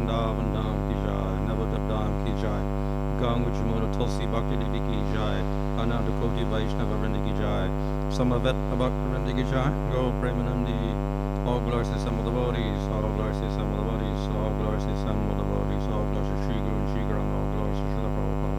Vrindavan Dham ki jai, Navadip Dham ki jai, Ganga Jamuna Tulsi Bhakti Devi ki jai, Ananda Koti Vaishnava Vrinda ki jai, Samavet Bhakti Vrinda ki jai, Go Premanandi, all glories to some of the devotees, all glories to some of the devotees, all glories to some of the devotees, all glories to Shri Guru and Shri Gram, all glories to Srila Prabhupada.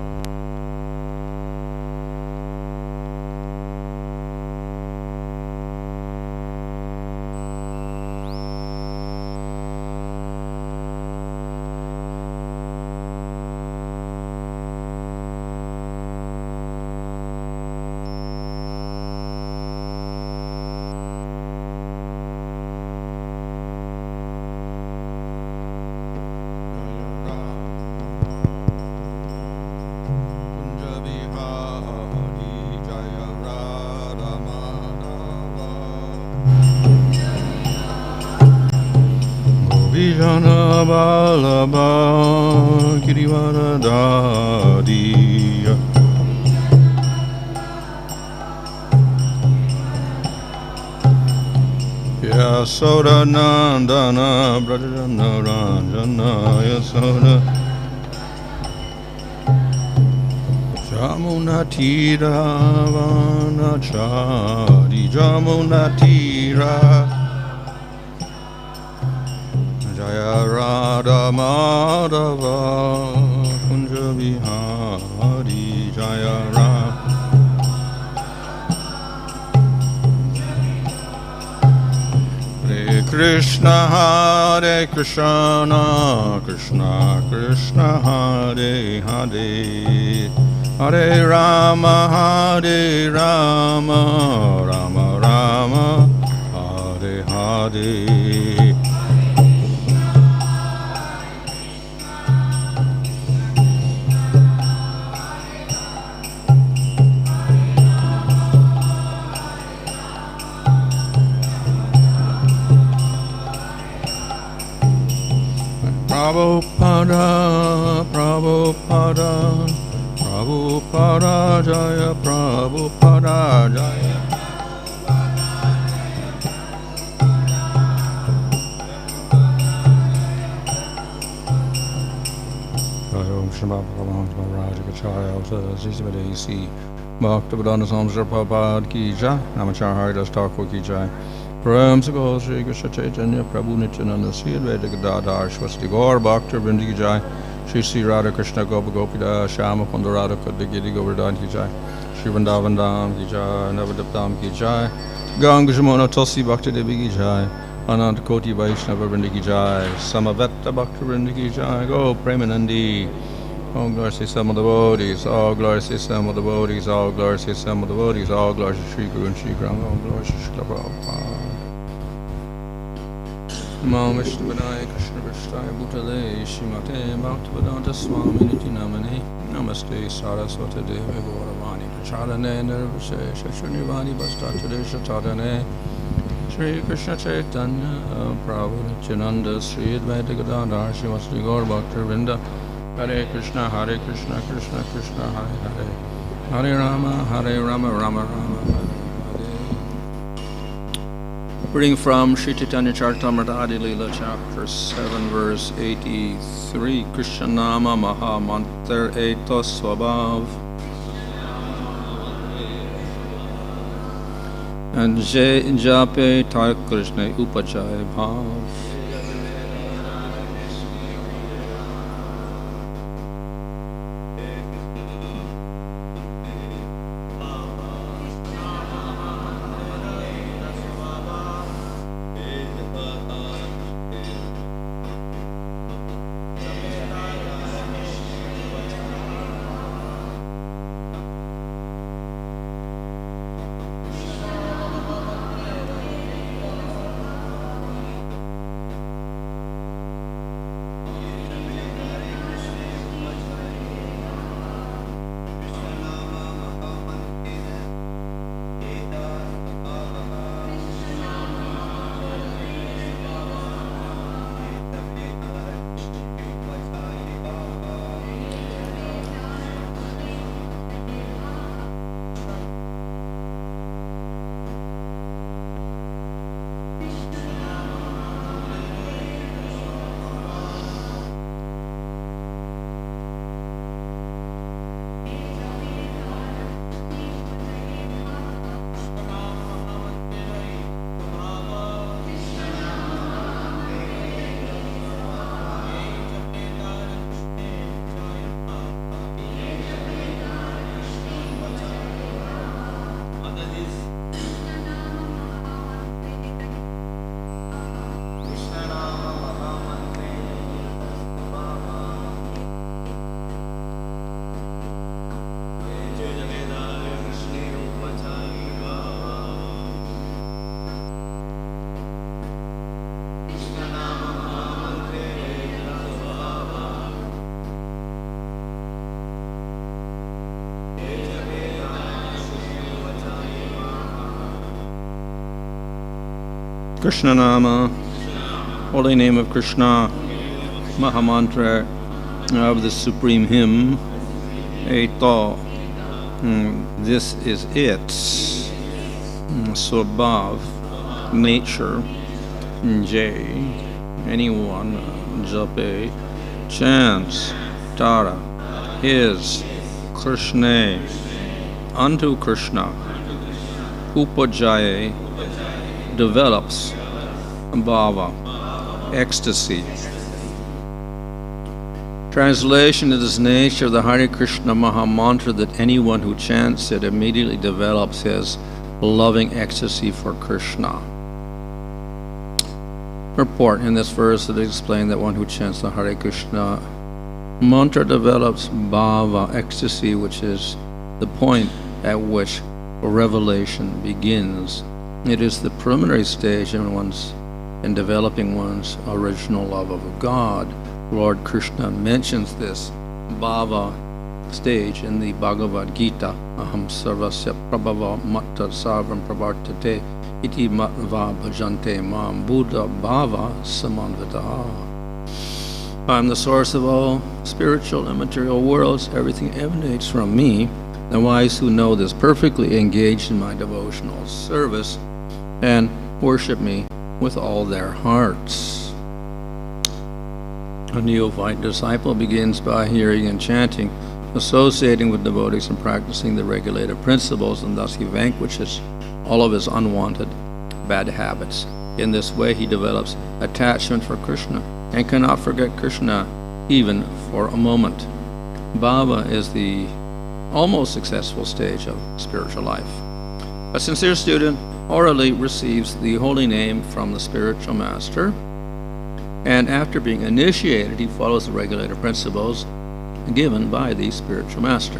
Vijana Balaba Kirivara Dadiya Yasoda Nandana Brajana Ranjana Yasoda Jamunatira Vanachari Jamunatira Jaya Radha Madhava Kunja Vihari Jaya Radha Hare Kṛṣṇa Hare Kṛṣṇa Kṛṣṇa Kṛṣṇa Hare Hare Hare Rama Hare Rama Rama Rama Hare Hare Prabhupada, Prabhupada, Prabhupada Jaya, Prabhupada Jaya. Om Shambhala Bhakti-vedanta Samsara Prabhupada ki jai, Namachar Haridas Thakur ki jai. Prem Sago Sri Krishna Chaitanya Prabhu Nityananda Sri Advaita Gadadhar Shvasti Gaur Bhakta Vrinda ki jai, Shri Sri Radha Krishna Gopa Gopida Shama Kunda Radha Kadagiri Govardhan ki jai, Shri Vrindavan Dham ki jai, Navadip Dham ki jai, Ganga Jamuna Tulsi Bhakti Devi ki jai, Ananta Koti Vaishnava Vrinda ki jai, Samaveta Bhakta Vrinda ki jai, Go Premanandi. All glories to some of the devotees, all glories to some of the devotees, all glories to some of the devotees, all glories to Shri Guru and Shri Gram, all glories to Srila Prabhupada. Namo Vishnu Vinaya Krishna Vishtaya Bhutale Shrimate Bhakti-vedanta Swami Niti Namane Namaste Saraswati Devi Gauravani Pracharane Nirvishesha Shrunivani Bhastatadesha Tadane Shri Krishna Chaitanya Prabhu Nityananda Sri Advaita Gadadhar Srimati Gaur Bhakta Vrinda Hare Kṛṣṇa Hare Kṛṣṇa Kṛṣṇa Kṛṣṇa Hare Hare Hare Rama Rama Rama Hare. Reading from Sri Chaitanya Charitamrita Adi Leela chapter 7 verse 83. kṛṣṇa-nāma-mahā-mantrera eto svabhāva and jape tāra kṛṣṇe upajaye bhava. kṛṣṇa-nāma, holy name of Krishna, mahā-mantra of the supreme hymn, Eto, this is it, svabhāva, nature, jape, anyone, jape, chants, tāra, is, kṛṣṇe, unto Krishna, upajaye, develops, Bhava, ecstasy. Translation: it is nature of the Hare Kṛṣṇa-Maha-mantra that anyone who chants it immediately develops his loving ecstasy for Krishna. Purport: in this verse it is explained that one who chants the Hare Kṛṣṇa mantra develops Bhava, ecstasy, which is the point at which revelation begins. It is the preliminary stage in developing one's original love of God. Lord Krishna mentions this Bhava stage in the Bhagavad-gītā. Ahaṁ sarvasya prabhavo mattaḥ sarvaṁ pravartate iti mattva bhajante mam buddha bhava samanvitaha. I am the source of all spiritual and material worlds. Everything emanates from me. The wise who know this perfectly engage in my devotional service and worship me with all their hearts. A neophyte disciple begins by hearing and chanting, associating with devotees and practicing the regulative principles, and thus he vanquishes all of his unwanted bad habits. In this way he develops attachment for Krishna and cannot forget Krishna even for a moment. Bhava is the almost successful stage of spiritual life. A sincere student orally receives the holy name from the spiritual master, and after being initiated, he follows the regulative principles given by the spiritual master.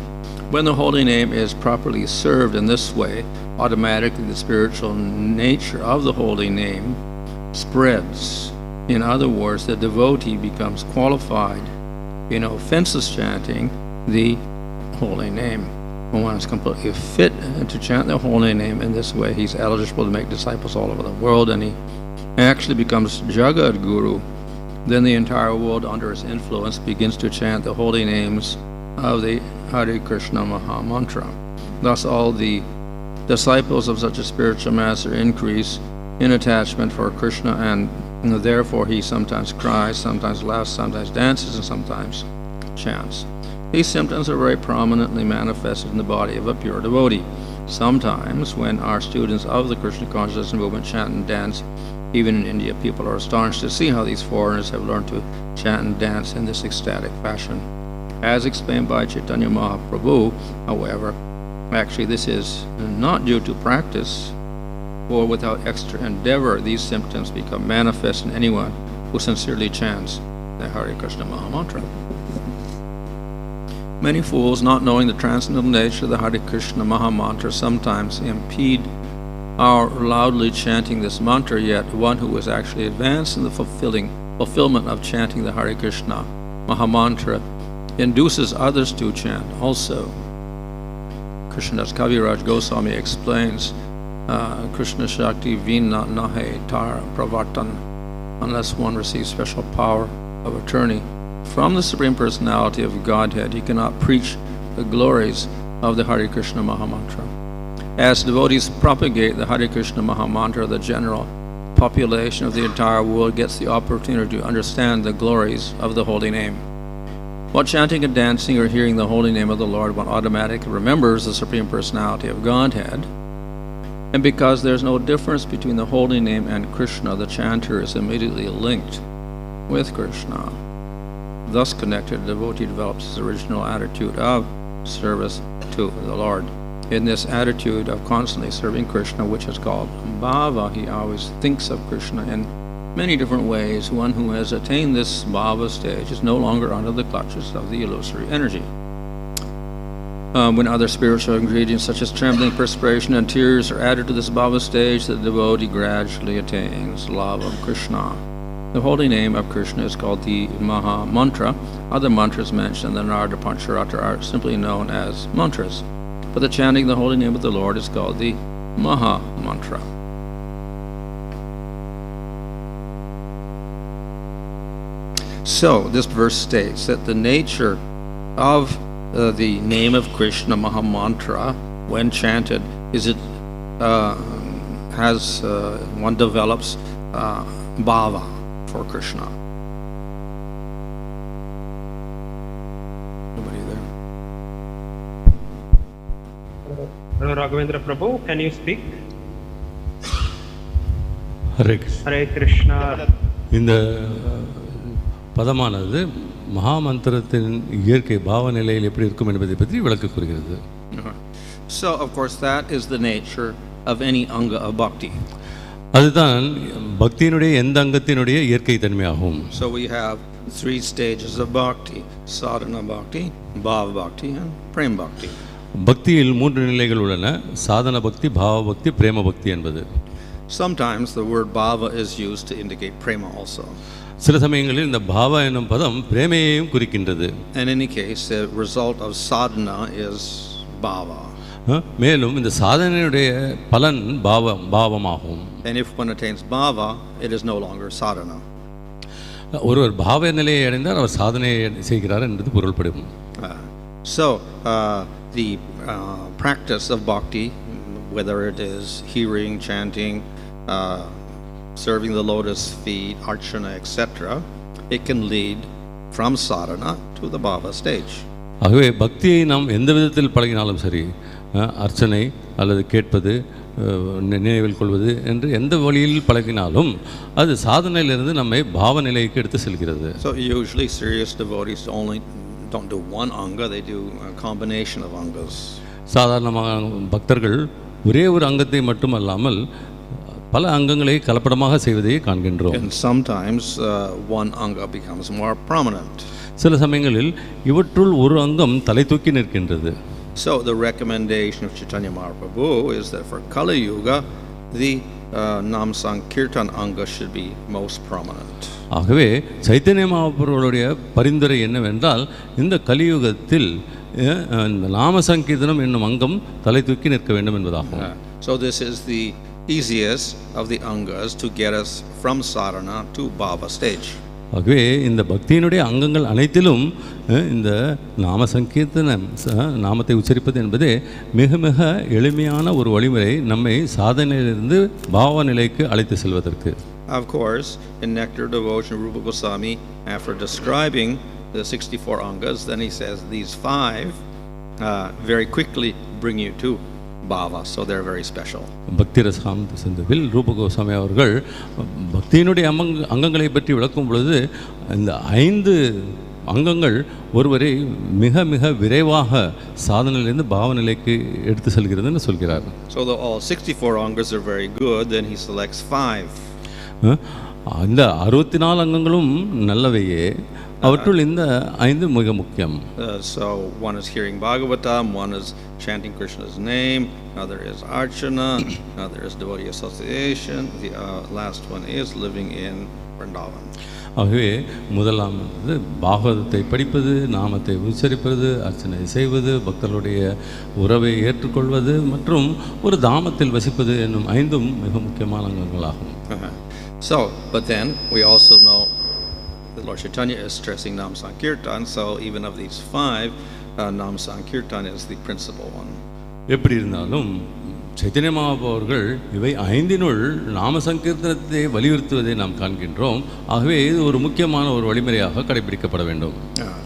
When the holy name is properly served in this way, automatically the spiritual nature of the holy name spreads. In other words, the devotee becomes qualified in offenseless chanting the holy name. When one is completely fit to chant the holy name in this way, he's eligible to make disciples all over the world, and he actually becomes Jagat Guru. Then the entire world under his influence begins to chant the holy names of the Hare Kṛṣṇa-Maha-mantra. Thus all the disciples of such a spiritual master increase in attachment for Krishna, and therefore he sometimes cries, sometimes laughs, sometimes dances, and sometimes chants. These symptoms are very prominently manifested in the body of a pure devotee. Sometimes when our students of the Krishna consciousness movement chant and dance, even in India, people are astonished to see how these foreigners have learned to chant and dance in this ecstatic fashion. As explained by Chaitanya Mahaprabhu, however, actually this is not due to practice, for without extra endeavor, these symptoms become manifest in anyone who sincerely chants the Hare Kṛṣṇa-Maha-mantra. Many fools, not knowing the transcendental nature of the Hare Kṛṣṇa-Maha-mantra, sometimes impede our loudly chanting this mantra, yet one who is actually advanced in the fulfillment of chanting the Hare Kṛṣṇa-Maha-mantra induces others to chant also. Krishnadas Kaviraj Goswami explains, Krishna Shakti Vina Nahe Tāra Pravartate, unless one receives special power of attorney from the Supreme Personality of Godhead, he cannot preach the glories of the Hare Kṛṣṇa-Maha-mantra. As devotees propagate the Hare Kṛṣṇa-Maha-mantra, the general population of the entire world gets the opportunity to understand the glories of the holy name. While chanting and dancing or hearing the holy name of the Lord, one automatically remembers the Supreme Personality of Godhead. And because there's no difference between the holy name and Krishna, the chanter is immediately linked with Krishna. Thus connected, the devotee develops his original attitude of service to the Lord. In this attitude of constantly serving Krishna, which is called Bhava, he always thinks of Krishna in many different ways. One who has attained this Bhava stage is no longer under the clutches of the illusory energy. When other spiritual ingredients such as trembling, perspiration, and tears are added to this Bhava stage, the devotee gradually attains love of Krishna. The holy name of Krishna is called the mahā-mantra. Other mantras mentioned in the Narada Pancharatra are simply known as mantras, but the chanting of the holy name of the Lord is called the mahā-mantra. So this verse states that the nature of the name of Krishna, Maha-mantra, when chanted, is it one develops bhava for Krishna. Nobody there? Hello, Raghavendra Prabhu, can you speak? Hare Kṛṣṇa. இந்த பதமானது மகாமந்திரத்தின் இயற்கை பாவ நிலையில் எப்படி இருக்கும் என்பதை பற்றி விளக்க கூறுகிறது. So of course that is the nature of any anga of bhakti. அதுதான் பக்தியினுடைய எந்த அங்கத்தினுடைய இயற்கை தன்மையாகும். So we have 3 stages of bhakti: sadhana bhakti, bhava bhakti and prema bhakti. பக்தியில் 3 நிலைகள் உள்ளன: சாதன பக்தி, பாவ பக்தி, பிரேம பக்தி என்பது. Sometimes the word bhava is used to indicate prema also. சில சமயங்களில் இந்த பாவா என்னும் பதம் பிரேமையையும் குறிக்கின்றது. In any case, the result of sadhana is bhava. மேலும் இந்த சாதனையுடைய பலன் பாவமாகும். And if one attains bhava, it is no longer sadhana. ஒருவர் பாவ நிலையை அடைந்தால் அவர் சாதனையை செய்கிறார் என்பது பொருள்படும். So the practice of bhakti, whether it is hearing, chanting, serving the lotus feet, archana, etc., it can lead from sadhana to the bhava stage. ஆகவே பக்தியை நாம் எந்த விதத்தில் பழகினாலும் சரி, அர்ச்சனை அல்லது கேட்பது, நினைவில் கொள்வது என்று எந்த வழியில் பழகினாலும் அது சாதனையிலிருந்து நம்மை பாவ நிலைக்கு எடுத்து செல்கிறது. So usually serious devotees don't do one anga, they do a combination of angas. சாதாரணமாக பக்தர்கள் ஒரே ஒரு அங்கத்தை மட்டுமல்லாமல் பல அங்கங்களை கலப்படமாக செய்வதை காண்கின்றோம். And sometimes one anga becomes more prominent. சில சமயங்களில் இவற்றுள் ஒரு அங்கம் தலை தூக்கி நிற்கின்றது. So the recommendation of Chaitanya Mahaprabhu is that for Kali Yuga, the Nam Sankirtan anga should be most prominent. ஆகவே சைத்தன்ய மகாபிரபுவுடைய பரிந்துரை என்னவென்றால், இந்த கலியுகத்தில் இந்த நாம சங்கீர்த்தனம் என்னும் அங்கம் தலை தூக்கி நிற்க வேண்டும் என்பதாகும். So this is the easiest of the angas to get us from sadhana to bhava stage. ஆகவே இந்த பக்தியினுடைய அங்கங்கள் அனைத்திலும் இந்த நாம சங்கீர்த்தனம், நாமத்தை உச்சரிப்பது என்பதே மிக மிக எளிமையான ஒரு வழிமுறை நம்மை சாதனையிலிருந்து பாவ நிலைக்கு அழைத்து செல்வதற்கு. Of course, in Nectar Devotion, Rupa Goswami, after describing the 64 angas, then he says these 5 very quickly bring you to bhava, so they're very special. பக்தி ரசாமந்த சிந்துவில் ரூப கோஸ்வாமி அவர்கள் பக்தியினுடைய அங்கங்களை பற்றி விளக்கும் பொழுது இந்த 5 அங்கங்கள் ஒருவரை மிக மிக விரைவாக சாதனையிலிருந்து பாவ நிலைக்கு எடுத்து செல்கிறதுன்னு சொல்கிறார். So all 64 angas are very good, then he selects 5. இந்த 64 அங்கங்களும் நல்லவையே, அவற்றுள் இந்த 5 மிக முக்கியம். So one is hearing Bhagavatam, one is chanting Krishna's name, another is archana, another is devotee association, the last one is living in Vrindavan. ஆகவே முதலாம் பாகவதத்தை படிப்பது, நாமத்தை உச்சரிப்பது, அர்ச்சனை செய்வது, பக்தர்களுடைய உறவை ஏற்றுக்கொள்வது மற்றும் ஒரு தாமத்தில் வசிப்பது என்னும் 5 மிக முக்கியமான அங்கங்களாகும். So, but then we also know that Lord Chaitanya is stressing Nam Sankirtan, so even of these 5, Nam Sankirtan is the principal one. எப்படி இருந்தாலும் சைத்தன்ய மகாபிரபு அவர்கள் இவை 5னுள் நாம சங்கீர்த்தனத்தை வலியுறுத்துவதை நாம் காண்கின்றோம். ஆகவே இது ஒரு முக்கியமான ஒரு வழிமுறையாக கடைபிடிக்கப்பட வேண்டும்.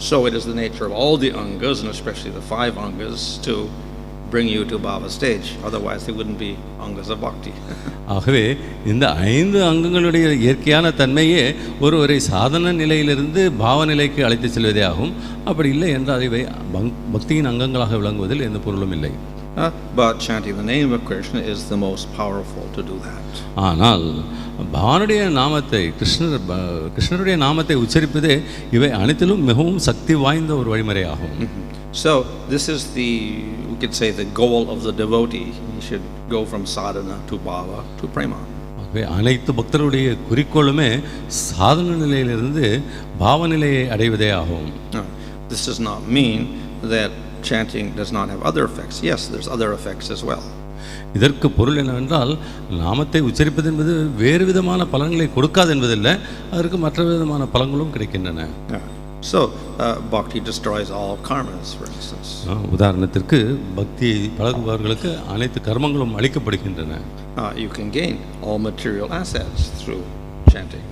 So it is the nature of all the angas, and especially the 5 angas, to bring you to bhava stage, otherwise they wouldn't be angas of bhakti. ஆகவே இந்த 5 அங்கங்களுடைய இயற்கையான தன்மையே ஒருவரை சாதன நிலையிலிருந்து பாவ நிலைக்கு அழைத்து செல்வதே ஆகும். அப்படி இல்லை என்றால் இவை பக்தியின் அங்கங்களாக விளங்குவதில் எந்த பொருளும் இல்லை. But chanting the name of Krishna is the most powerful to do that. ஆனால் பகவானுடைய நாமத்தை, கிருஷ்ணருடைய நாமத்தை உச்சரிப்பதே இவை அனைத்திலும் மிகவும் சக்தி வாய்ந்த ஒரு வழிமுறையாகும். So this is we could say the goal of the devotee. He should go from sadhana to bhava to prema. ஆகவே அனைத்து பக்தருடைய குறிக்கோளுமே சாதன நிலையிலிருந்து பாவ நிலையை அடைவதே ஆகும். This does not mean that chanting does not have other effects. Yes, there's other effects as well. இதற்கு பொருள் என்னவென்றால் நாமத்தை உச்சரிப்பது என்பது வேறு விதமான பலன்களை கொடுக்காது என்பதில்லை, அதற்கு மற்ற விதமான பலன்களும் கிடைக்கின்றன. So, bhakti destroys all karmas, for instance. உதாரணத்திற்கு பக்தியை பழகுபவர்களுக்கு அனைத்து கர்மங்களும் அளிக்கப்படுகின்றன. You can gain all material assets through chanting.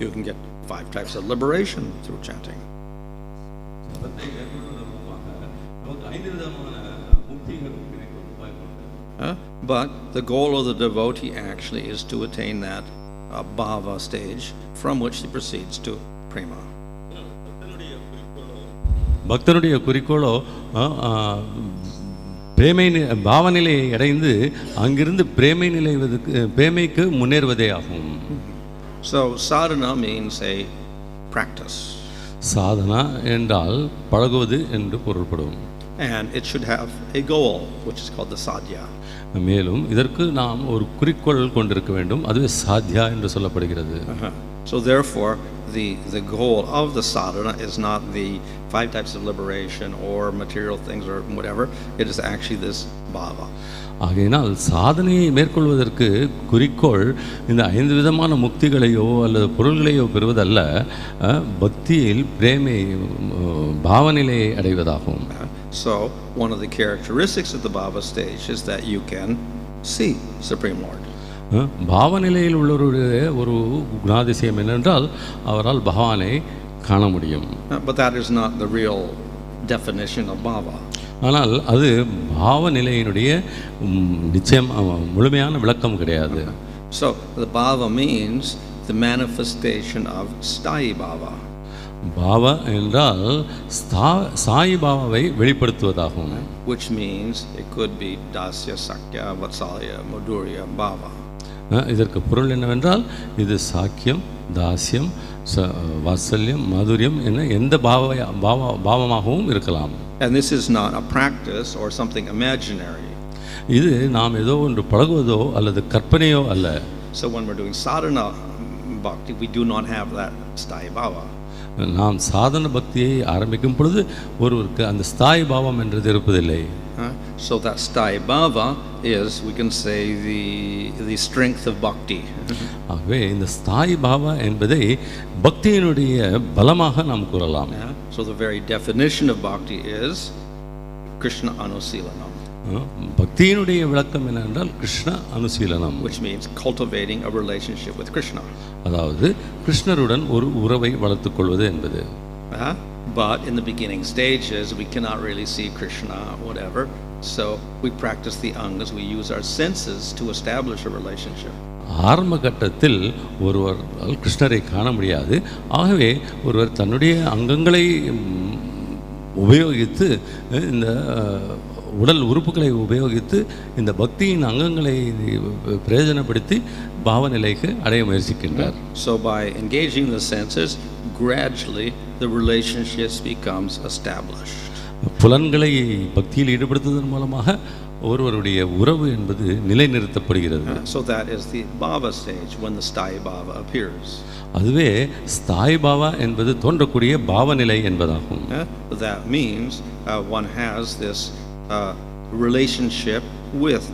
You can get 5 types of liberation through chanting. But the goal of the devotee actually is to attain that bhava stage from which he proceeds to prema. பக்தனுடைய குறிக்கோளோ பிரேமை பாவநிலையை அடைந்து அங்கிருந்து பிரேமைக்கு முன்னேறுவதே ஆகும். So sadhana means a practice. Sadhana என்றால் பழகுவது என்று பொருள்படும். And it should have a goal, which is called the sadhya. மேலும் இதற்கு நாம் ஒரு குறிக்கோள் கொண்டிருக்க வேண்டும், அதுவே சாத்யா என்று சொல்லப்படுகிறது. So therefore the goal of the sadhana is not the 5 types of liberation or material things or whatever. It is actually this bhava. ஆகையினால் சாதனையை மேற்கொள்வதற்கு குறிக்கோள் இந்த 5 விதமான முக்திகளையோ அல்லது பொருள்களையோ பெறுவதல்ல, பக்தியில் பிரேமை பாவநிலையை அடைவதாகும். So one of the characteristics of the bhava stage is that you can see Supreme Lord. பாவநிலையில் உள்ளவருடைய ஒரு குணாதிசயம் என்னென்றால் அவரால் பகவானை காண முடியும். But that is not the real definition of bhava. ஆனால் அது பாவ நிலையினுடைய நிச்சயம் முழுமையான விளக்கம் கிடையாது. So the bhava means the manifestation of sthayi bhava. பாவா என்றால் Sai பாவாவை வெளிப்படுத்துவதாகும். Which means it could be dasya, sakya, vatsalya, madhurya, bhava. இதற்கு பொருள் என்னவென்றால் இது சாக்கியம், தாஸ்யம், வாத்சல்யம், மாதுரியம் என எந்த பாவமாகவும் இருக்கலாம். And this is not a practice or something imaginary. இது நாம் ஏதோ ஒன்று பழகுவதோ அல்லது கற்பனையோ அல்ல. So when we're doing sadhana bhakti, we do not have that sthayi bhava. நாம் சாதன பக்தியை ஆரம்பிக்கும் பொழுது ஒருவருக்கு அந்த ஸ்தாயி பாவம் என்றது இருப்பதில்லை. So that sthayi bhava is, we can say, the strength of bhakti. ஆகவே இந்த ஸ்தாயி பாவா என்பதை பக்தியினுடைய பலமாக நாம் கூறலாம். So the very definition of bhakti is kṛṣṇa-anusilanam. பக்தியினுடைய விளக்கம் என்னவென்றால் Krishna அனுசீலனம், which means cultivating a relationship with Krishna. அதாவது கிருஷ்ணருடன் ஒரு உறவை வளர்த்துக் கொள்வது என்பது. But in the beginning stages we cannot really see Krishna, whatever, so we practice the angas, we use our senses to establish a relationship. ஆரம்ப கட்டத்தில் ஒருவர் கிருஷ்ணரை காண முடியாது, ஆகவே ஒருவர் தன்னுடைய அங்கங்களை உபயோகித்து இந்த உடல் உறுப்புகளை உபயோகித்து இந்த பக்தியின் அங்கங்களை பிரயோஜனப்படுத்தி பாவநிலைக்கு அடைய முயற்சிக்கின்றார். So by engaging the senses, gradually the relationships becomes established. புலன்களை பக்தியில் ஈடுபடுத்துவதன் மூலமாக ஒருவருடைய உறவு என்பது நிலைநிறுத்தப்படுகிறது. So that is the bhava stage when the sthayi bhava appears. அதுவே ஸ்தாயி பாவா என்பது தோன்றக்கூடிய பாவநிலை என்பதாகும். That means one has this relationship with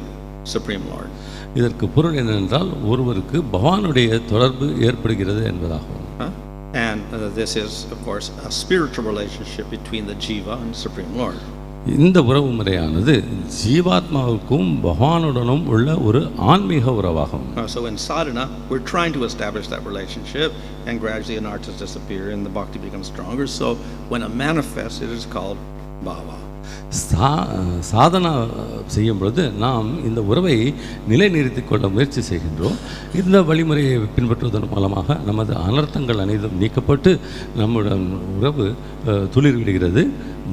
Supreme Lord. இதற்கு பொருள் என்னவென்றால் ஒருவருக்கு பகவானுடைய தொடர்பு ஏற்படுகிறது என்பதாகும். And this is of course a spiritual relationship between the jiva and Supreme Lord. இந்த உறவு முறையானது ஜீவாத்மாவுக்கும் பகவானுடனும் உள்ள ஒரு ஆன்மீக உறவாகும். So in sadhana we're trying to establish that relationship, and gradually anarthas disappear and the bhakti becomes stronger. So when it manifests, it is called bhava. Sadhana செய்யும் பொழுது நாம் இந்த உறவை நிலைநிறுத்திக் கொள்ள முயற்சி செய்கின்றோம். இந்த வழிமுறையை பின்பற்றுவதன் மூலமாக நமது அனர்த்தங்கள் அனைத்தும் நீக்கப்பட்டு நம்முடைய உறவு துளிர் விடுகிறது,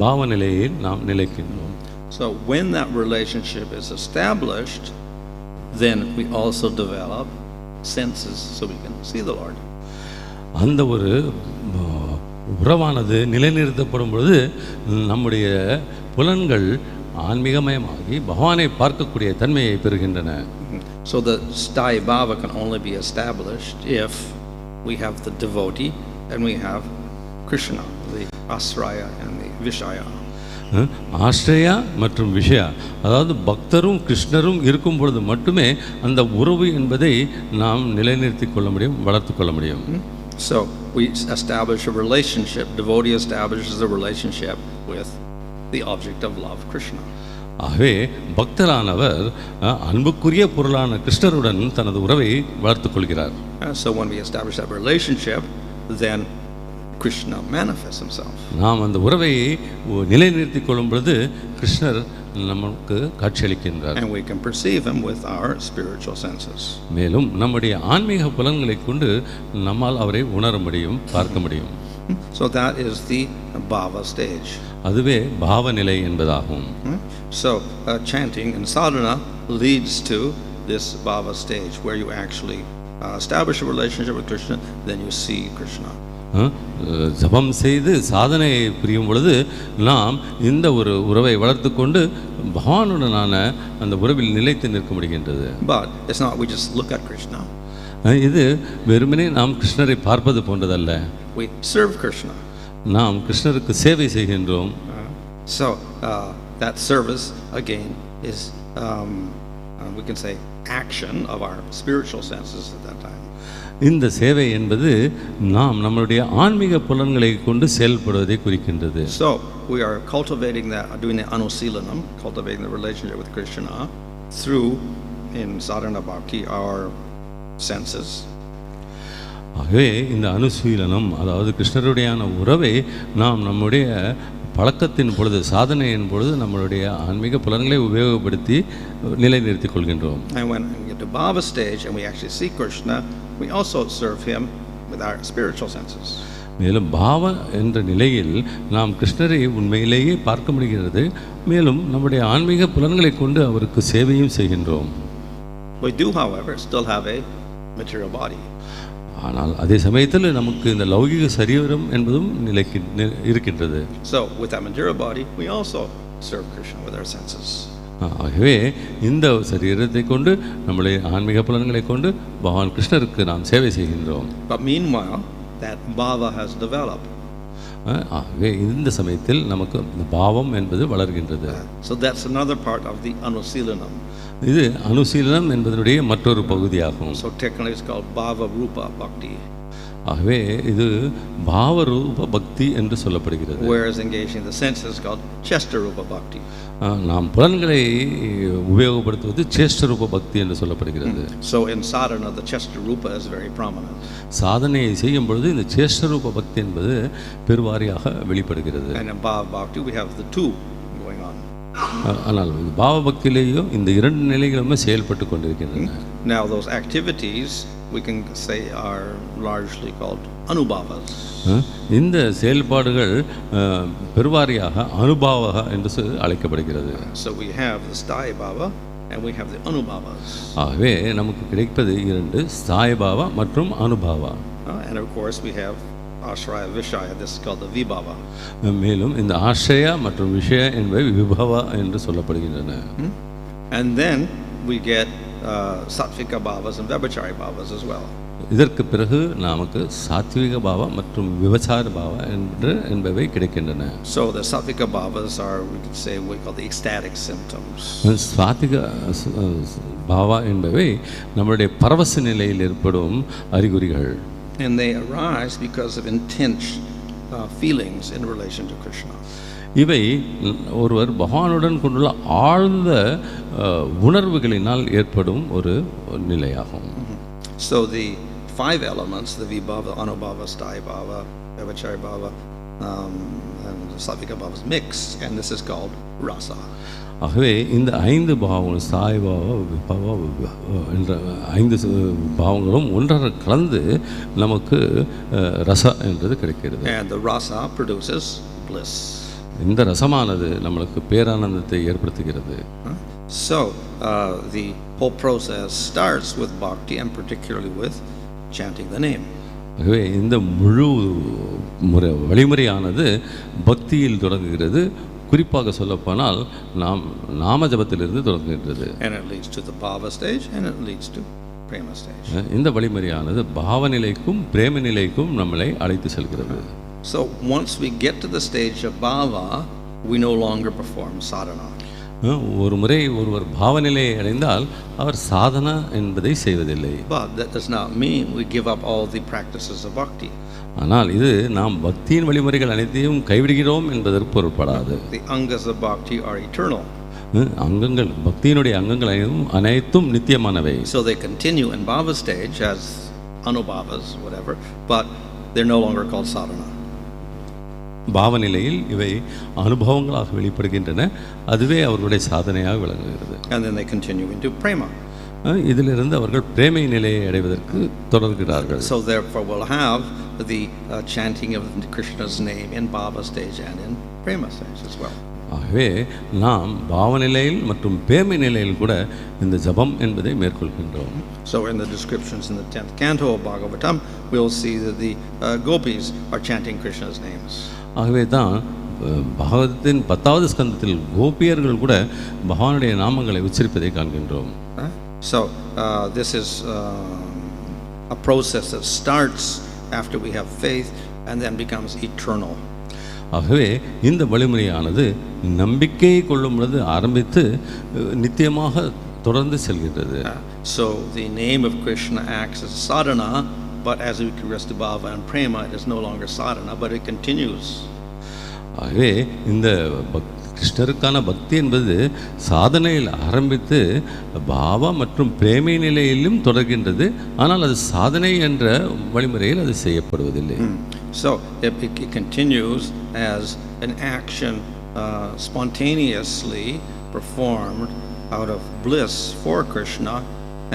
பாவ நிலையில் நாம் நிலைக்கின்றோம். So when that relationship is established, then we also develop senses so we can see the Lord. அந்த ஒரு உறவானது நிலைநிறுத்தப்படும் பொழுது நம்முடைய புலன்கள் ஆன்மீகமயமாகி பகவானை பார்க்கக்கூடிய தன்மையை பெறுகின்றன. So the sthayi bhava can only be established if we have the devotee and we have Kṛṣṇa, the asraya and the vishaya. ஆஸ்ரயா மற்றும் விஷயா, அதாவது பக்தரும் கிருஷ்ணரும் இருக்கும் பொழுது மட்டுமே அந்த உறவு என்பதை நாம் நிலைநிறுத்திக் கொள்ள முடியும், வளர்த்து கொள்ள முடியும். So we establish a relationship, devotee establishes a relationship with the object of love, Kṛṣṇa. ஆகவே பக்தரானவர் அன்புக்குரிய பொருளான கிருஷ்ணருடன் தனது உறவை வளர்த்துக் கொள்கிறார். So when we establish that relationship, then Kṛṣṇa manifests himself. நாம் அந்த உறவை நிலைநிறுத்திக் கொள்ளும் பொழுது கிருஷ்ணர் நமக்கு காட்சியளிக்கின்றார். And we can perceive him with our spiritual senses. மேலும் நம்முடைய ஆன்மீக புலன்களை கொண்டு நம்மால் அவரை உணர முடியும், பார்க்க முடியும். So that is the bhava stage. அதுவே பாவ நிலை என்பதாகும். So chanting and sadhana leads to this bhava stage where you actually establish a relationship with Kṛṣṇa, then you see Kṛṣṇa. ஜபம் செய்து சாதனையை புரியும் பொழுது நாம் இந்த ஒரு உறவை வளர்த்து கொண்டு பகவானுடனான அந்த உறவில் நிலைத்து நிற்க முடிகின்றது. But it's not we just look at Kṛṣṇa. இது வெறுமனே நாம் கிருஷ்ணரை பார்ப்பது போன்றதல்ல. We serve Kṛṣṇa. நாம் கிருஷ்ணருக்கு சேவை செய்கின்றோம். So that service again is we can say action of our spiritual senses at that time. இந்த சேவை என்பது நாம் நம்மளுடைய ஆன்மீக புலன்களை கொண்டு செயல்படுவதை குறிக்கின்றது. So we are cultivating that, doing the anusilanam, cultivating the relationship with Kṛṣṇa through in sadhana bhakti our senses. ஆகவே இந்த அனுசீலனம், அதாவது கிருஷ்ணருடையான உறவை நாம் நம்முடைய பழக்கத்தின் பொழுது, சாதனையின் பொழுது நம்மளுடைய ஆன்மீக புலன்களை உபயோகப்படுத்தி நிலைநிறுத்திக் கொள்கின்றோம். And when we get to Bhava stage and we actually see Kṛṣṇa, we also serve him with our spiritual senses. மேலும் பாவ என்ற நிலையில் நாம் கிருஷ்ணரை உண்மையிலேயே பார்க்க முடிகிறது. மேலும் நம்முடைய ஆன்மீக புலன்களை கொண்டு அவருக்கு சேவையும் செய்கின்றோம். We do, however, still have a material body. ஆனால் அதே சமயத்தில் நமக்கு இந்த லௌகிக சரீரம் என்பதும் நிலைக்கு இருக்கின்றது. So with that material body, we also serve Kṛṣṇa with our senses. ஆகவே இந்த சரீரத்தை கொண்டு நம்முடைய ஆன்மீக புலன்களை கொண்டு பகவான் கிருஷ்ணருக்கு நாம் சேவை செய்கின்றோம். But meanwhile, that bhava has developed. ஆகவே இந்த சமயத்தில் நமக்கு இந்த பாவம் என்பது வளர்கின்றது. So that's another part of the anusilanam. இது அனுசீலனம் என்பதனுடைய மற்றொரு பகுதியாகும். So technically it's called bhava rupa bhakti. ஆகவே இது பாவ ரூப பக்தி என்று சொல்லப்படுகிறது. Whereas engaging the senses is called Chesta rupa bhakti. நாம் புலன்களை உபயோகப்படுத்துவது சேஷ்ட ரூப பக்தி என்று சொல்லப்படுகிறது. So in sadhana the Chesta rupa is very prominent. சாதனையை செய்யும் பொழுது இந்த சேஷ்ட ரூப பக்தி என்பது பெருவாரியாக வெளிப்படுகிறது. And in bhava bhakti we have the two going on. ஆனால் பாவ பக்தியிலேயும் இந்த இரண்டு நிலைகளுமே செயல்பட்டு கொண்டிருக்கின்றன. Now those activities we can say are largely called anubhavas. இந்த செயல்பாடுகள் பெருவாரியாக அனுபாவக என்று அழைக்கப்படுகிறது. So we have the sthāya bhava and we have the anubhavas. ஆகவே நமக்கு கிடைப்பது இரண்டு, ஸ்தாய பாவா மற்றும் அனுபாவா. And of course we have ashraya vishaya, this is called the vibhava. மேலும் இந்த ஆශ්‍රய மற்றும் விஷய என்பவை விபவா என்று சொல்லப்படுகின்றன. And then we get sattvika bhavas and vyabhachari bhavas as well. இதற்கு பிறகு நமக்கு சாத்விக பாவா மற்றும் விபச்சார பாவா என்பவை கிடைக்கின்றன. So the sattvika bhavas are, we could say, we call the ecstatic symptoms. சாத்விக பாவா என்பவை நம்முடைய பரவச நிலையில் ஏற்படும் அறிகுறிகள். And they arise because of intense feelings in relation to Kṛṣṇa. இவை ஒருவர் பகவானுடன் கொண்டுள்ள ஆழ்ந்த உணர்வுகளினால் ஏற்படும் ஒரு நிலையாகும். So the five elements, the vibhava, anubhava, sthāya bhava, vyabhachari bhava, and the sattvika bhavas mix, and this is called rasa. ஆகவே இந்த ஐந்து பாவங்களும் ஸ்தாய பாவா, விபவா என்ற ஐந்து பாவங்களும் ஒன்றாக கலந்து நமக்கு ரச என்றது கிடைக்கிறது. And the rasa produces bliss. இந்த ரசமானது நம்மளுக்கு பேரானந்தத்தை ஏற்படுத்துகிறது. So the whole process starts with bhakti and particularly with chanting the name. ஆகவே இந்த முழு வழிமுறையானது பக்தியில் தொடங்குகிறது. குறிப்பாக சொல்லப்போனால் நாம் நாம ஜபத்திலிருந்து தொடங்குகின்றது. And it leads to the bhava stage and it leads to prema stage. இந்த வழிமுறையானது பாவ நிலைக்கும் பிரேம நிலைக்கும் நம்மளை அழைத்து செல்கிறது. So once we get to the stage of bhava, we no longer perform sadhana. ஒரு முறை ஒருவர் பாவநிலையை அடைந்தால் அவர் சாதனா என்பதை செய்வதில்லை. But that does not mean we give up all the practices of bhakti. ஆனால் இது நாம் பக்தியின் வழிமுறைகள் அனைத்தையும் கைவிடுகிறோம் என்பதற்கு பொருட்படாது. The angas of bhakti are eternal. அங்கங்கள் பக்தியினுடைய அங்கங்கள் அனைத்தும் நித்தியமானவை. So they continue in bhava stage as anubhavas, whatever, but they're no longer called sadhana. பாவநிலையில் இவை அனுபவங்களாக வெளிப்படுகின்றன, அதுவே அவர்களுடைய சாதனையாக விளங்குகிறது. And then they continue into prema. இதிலிருந்து அவர்கள் பிரேமை நிலையை அடைவதற்கு தொடர்கிறார்கள். So therefore we'll have the chanting of Krishna's name in bhava stage and in prema stage as well. ஆகவே நாம் பாவநிலையில் மற்றும் பிரேமை நிலையில் கூட இந்த ஜபம் என்பதை மேற்கொள்கின்றோம். So in the descriptions in the 10th canto of Bhagavatam, we'll see that the gopis are chanting Krishna's names. ஆகவே தான் பாகவதத்தின் 10வது ஸ்கந்தத்தில் கோபியர்கள் கூட பகவானுடைய நாமங்களை உச்சரிப்பதை காண்கின்றோம். So this is a process that starts after we have faith and then becomes eternal. ஆகவே இந்த வழிமுறையானது நம்பிக்கையை கொள்ளும் பொழுது ஆரம்பித்து நித்தியமாக தொடர்ந்து செல்கிறது. So the name of Krishna acts as sadhana, but as we progress to bhava and prema, it is no longer sadhana, but it continues. ஆகவே இந்த கிருஷ்ணருக்கான பக்தி என்பது சாதனையில் ஆரம்பித்து பாவா மற்றும் பிரேமை நிலையிலும் தொடர்கின்றது. ஆனால் அது சாதனை என்ற வழிமுறையில் அது செய்யப்படுவதில்லை. So it continues as an action spontaneously performed out of bliss for Krishna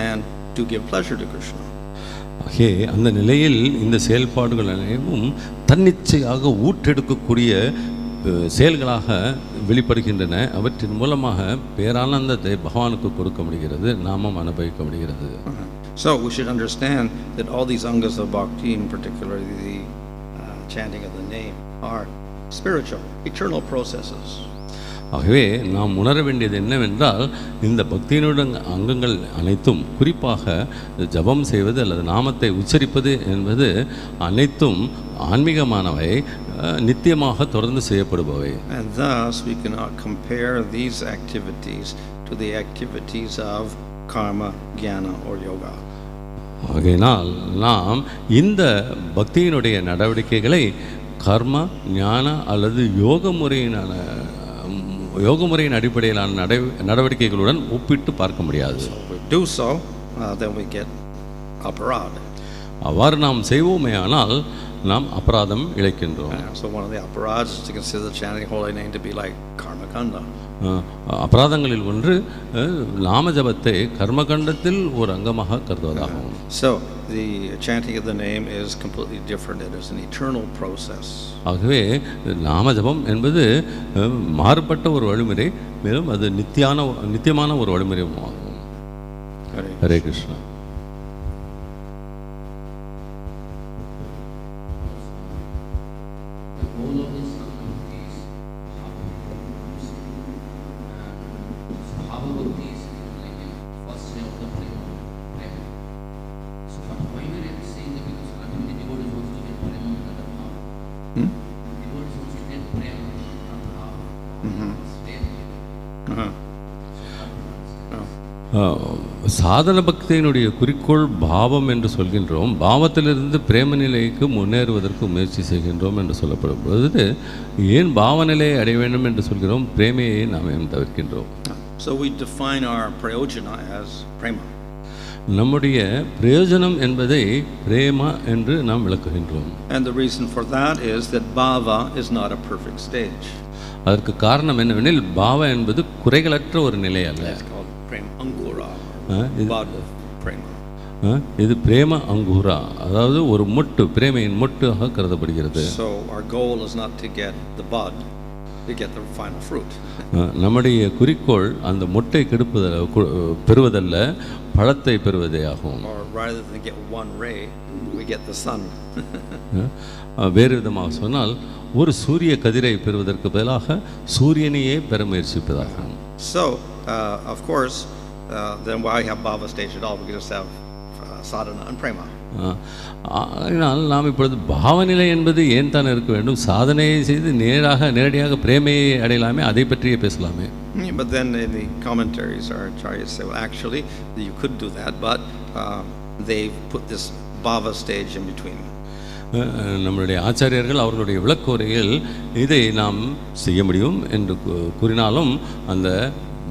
and to give pleasure to Krishna. ஆகவே அந்த நிலையில் இந்த செயல்பாடுகள் அனைத்தும் தன்னிச்சையாக ஊற்றெடுக்கக்கூடிய செயல்களாக வெளிப்படுகின்றன. அவற்றின் மூலமாக பேரானந்தத்தை பகவானுக்கு கொடுக்க முடிகிறது, நாமம் அனுபவிக்க முடிகிறது. So we should understand that all these angas of bhakti, in particular the chanting of the name, are spiritual, eternal processes. ஆகவே நாம் உணர வேண்டியது என்னவென்றால் இந்த பக்தியினுடைய அங்கங்கள் அனைத்தும், குறிப்பாக ஜபம் செய்வது அல்லது நாமத்தை உச்சரிப்பது என்பது அனைத்தும் ஆன்மீகமானவை, நித்தியமாக தொடர்ந்து செய்யப்படுபவை. And thus we cannot compare these activities to the activities of karma, jnana or yoga. ஆகையினால் நாம் இந்த பக்தியினுடைய நடவடிக்கைகளை கர்ம, ஞான அல்லது யோக முறையின் அடிப்படையிலான நடவடிக்கைகளுடன் ஒப்பிட்டு பார்க்க முடியாது. Do so, then we get aparad. அவ்வாறு நாம் செய்வோமே ஆனால் நாம் அபராதம் இழைக்கின்றோம். So one of the aparads is to consider the chanting holy name to be like karma kanda. அபராதங்களில் ஒன்று நாம ஜபத்தை கர்மகண்டத்தில் ஒரு அங்கமாக கருதுவதாகும். So the chanting of the name is completely different. It is an eternal process. ஆகவே நாம ஜபம் என்பது மாறுபட்ட ஒரு வழிமுறை, மேலும் அது நித்தியமான ஒரு வழிமுறையும் ஆகும். ஹரே கிருஷ்ணா. சாதன பக்தியினுடைய குறிக்கோள் பாவம் என்று சொல்கின்றோம். பாவத்திலிருந்து பிரேம நிலைக்கு முன்னேறுவதற்கு முயற்சி செய்கின்றோம் என்று சொல்லப்படும் பொழுது ஏன் பாவ நிலையை அடைய வேண்டும் என்று சொல்கிறோம், பிரேமையை நாம் ஏன் தவிர்க்கின்றோம்? So we define our prayojana as prema. நம்முடைய பிரயோஜனம் என்பதை பிரேமா என்று நாம் விளக்குகின்றோம். And the reason for that is that bhava is not a perfect stage. அதற்கு காரணம் என்னவெனில் பாவா என்பது குறைகளற்ற ஒரு நிலை அல்ல. இது பிரேம அங்குரா, அதாவது ஒரு மொட்டு, பிரேமையின் மொட்டாக கருதப்படுகிறது. So our goal is not to get the bud, to get the final fruit. நம்முடைய குறிக்கோள் அந்த மொட்டை பெறுவதல்ல, பழத்தை பெறுவதே ஆகும். Or rather than get one ray, we get the sun. வேறு விதமாக சொன்னால் ஒரு சூரிய கதிரை பெறுவதற்கு பதிலாக சூரியனையே பெற முயற்சிப்பதாகும். So of course then why have bhava stage at all? We could just have sadhana and prema. அதனால் நாம் இப்பொழுது பாவநிலை என்பது ஏன் தான் இருக்க வேண்டும், சாதனையை செய்து நேரடியாக பிரேமையை அடையலாமே, அதை பற்றியே பேசலாமே. But then in the commentaries our acharyas say, well, actually you could do that, but they put this bhava stage in between. நம்மளுடைய ஆச்சாரியர்கள் அவர்களுடைய விளக்குரையில் இதை நாம் செய்ய முடியும் என்று கூறினாலும் அந்த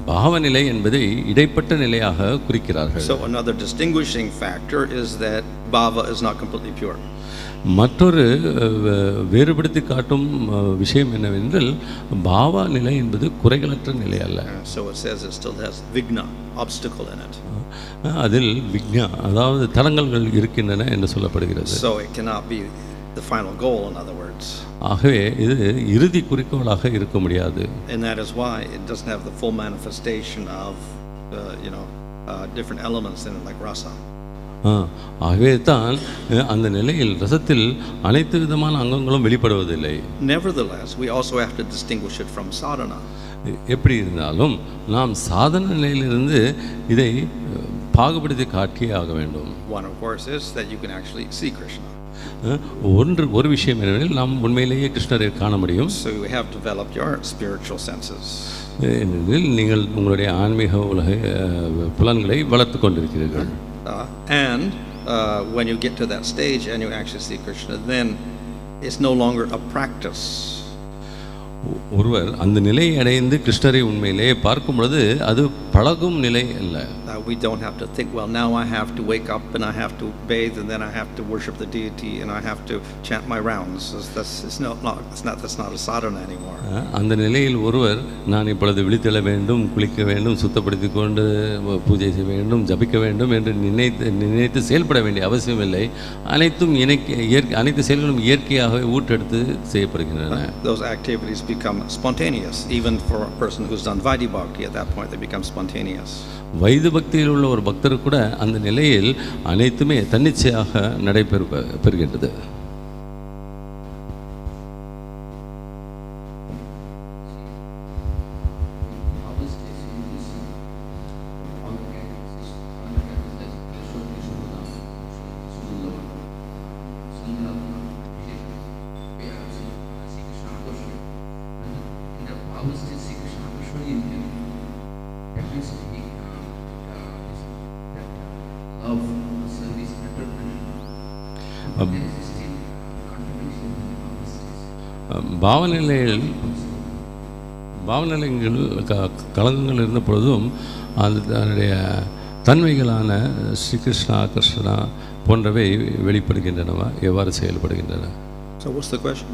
பாவநிலை என்பதை இடைப்பட்ட நிலையாக குறிக்கிறார்கள். So another distinguishing factor is that bhava is not completely pure. மற்றொரு வேறுபடுத்தி காட்டும் விஷயம் என்னவென்றால் பாவ நிலை என்பது குறைகளற்ற நிலை அல்ல. So it says it still has vigna, obstacle in it. அதில் விக்னா அதாவது தடங்கல்கள் இருக்கின்றன என்று சொல்லப்படுகிறது. So it cannot be the final goal, in other words. ஆகவே இது இறுதி குறிக்கோளாக இருக்க முடியாது. And that is why it doesn't have the full manifestation of different elements in it, like rasa. ஆகவே தான் அந்த நிலையில் ரசத்தில் அனைத்து விதமான அங்கங்களும் வெளிப்படுவதில்லை. Nevertheless, we also have to distinguish it from sadhana. எப்படி இருந்தாலும் நாம் சாதன நிலையிலிருந்து இதை பாகுபடுத்தி காட்டியே ஆக வேண்டும். One of course is that you can actually see Krishna. ஒரு விஷயம் என்னவெனில் நாம் உண்மையிலேயே கிருஷ்ணரை காண முடியும். So you have developed your spiritual senses. நீங்கள் உங்களுடைய ஆன்மீக உலக புலன்களை வளர்த்து கொண்டிருக்கிறீர்கள். And when you get to that stage and you actually see Krishna, then it's no longer a practice. ஒருவர் அந்த நிலையை அடைந்து கிருஷ்ணரை உண்மையிலே பார்க்கும் பொழுது அது பழகும் நிலை அல்ல. We don't have to think, well, now I have to wake up and I have to bathe and then I have to worship the deity and I have to chant my rounds. That's not a sadhana anymore. அந்த நிலையில் ஒருவர் நான் இப்பொழுது விழித்தெழ வேண்டும், குளிக்க வேண்டும், சுத்தப்படுத்திக் கொண்டு பூஜை செய்ய வேண்டும், ஜபிக்க வேண்டும் என்று நினைத்து செயல்பட வேண்டிய அவசியம் இல்லை. அனைத்து செயல்களும் இயற்கையாகவே ஊட்டெடுத்து செய்யப்படுகின்றன. Those activities become spontaneous. Even for a person who's done Vaidhi Bhakti, at that point they become spontaneous. வைது பக்தியில் உள்ள ஒரு பக்தர் கூட அந்த நிலையில் அனைத்துமே தன்னிச்சையாக நடைபெறுகின்றது. பாவநிலைகள் கலங்கங்கள் இருந்த பொழுதும் அதனுடைய தன்மைகளான ஸ்ரீ கிருஷ்ணா கிருஷ்ணா போன்றவை வெளிப்படுகின்றனவா, எவ்வாறு செயல்படுகின்றன? So what's the question?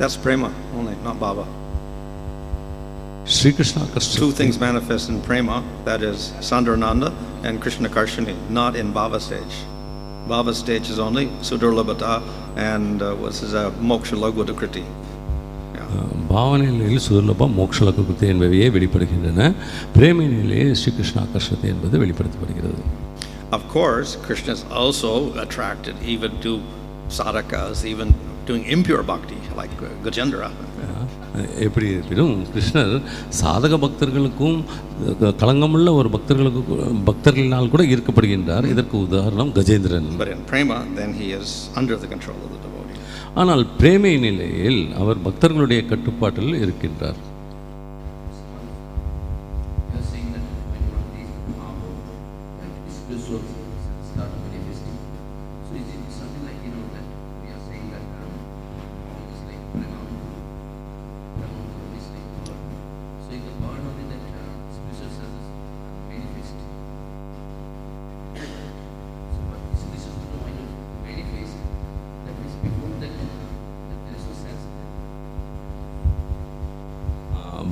That's prema only, not bhava. Sri Krishna Kṛṣṇa. Two things manifest in prema, that is Sandrananda and kṛṣṇa-karṣṇi, not in bhava stage. Bhava stage is only sudurlabhata and what's his moksha lagvadakriti. பாவனையில் சுதுர்லபம் மோக்ஷலகுதி என்பவையே வெளிப்படுகின்றன. பிரேம நிலையில் ஸ்ரீ கிருஷ்ணா கர்ஷதி என்பது வெளிப்படுத்தப்படுகிறது. Of course, Krishna is also attracted even to sadhakas, even doing impure bhakti like Gajendra. எப்படி இருப்பினும் கிருஷ்ணர் சாதக பக்தர்களுக்கும் களங்கமுள்ள ஒரு பக்தர்களினால் கூட ஈர்க்கப்படுகின்றார். இதற்கு உதாரணம் Gajendran. But in prema, then he is under the control of the devotee. ஆனால் பிரேமை நிலையில் அவர் பக்தர்களுடைய கட்டுப்பாட்டில் இருக்கின்றார்.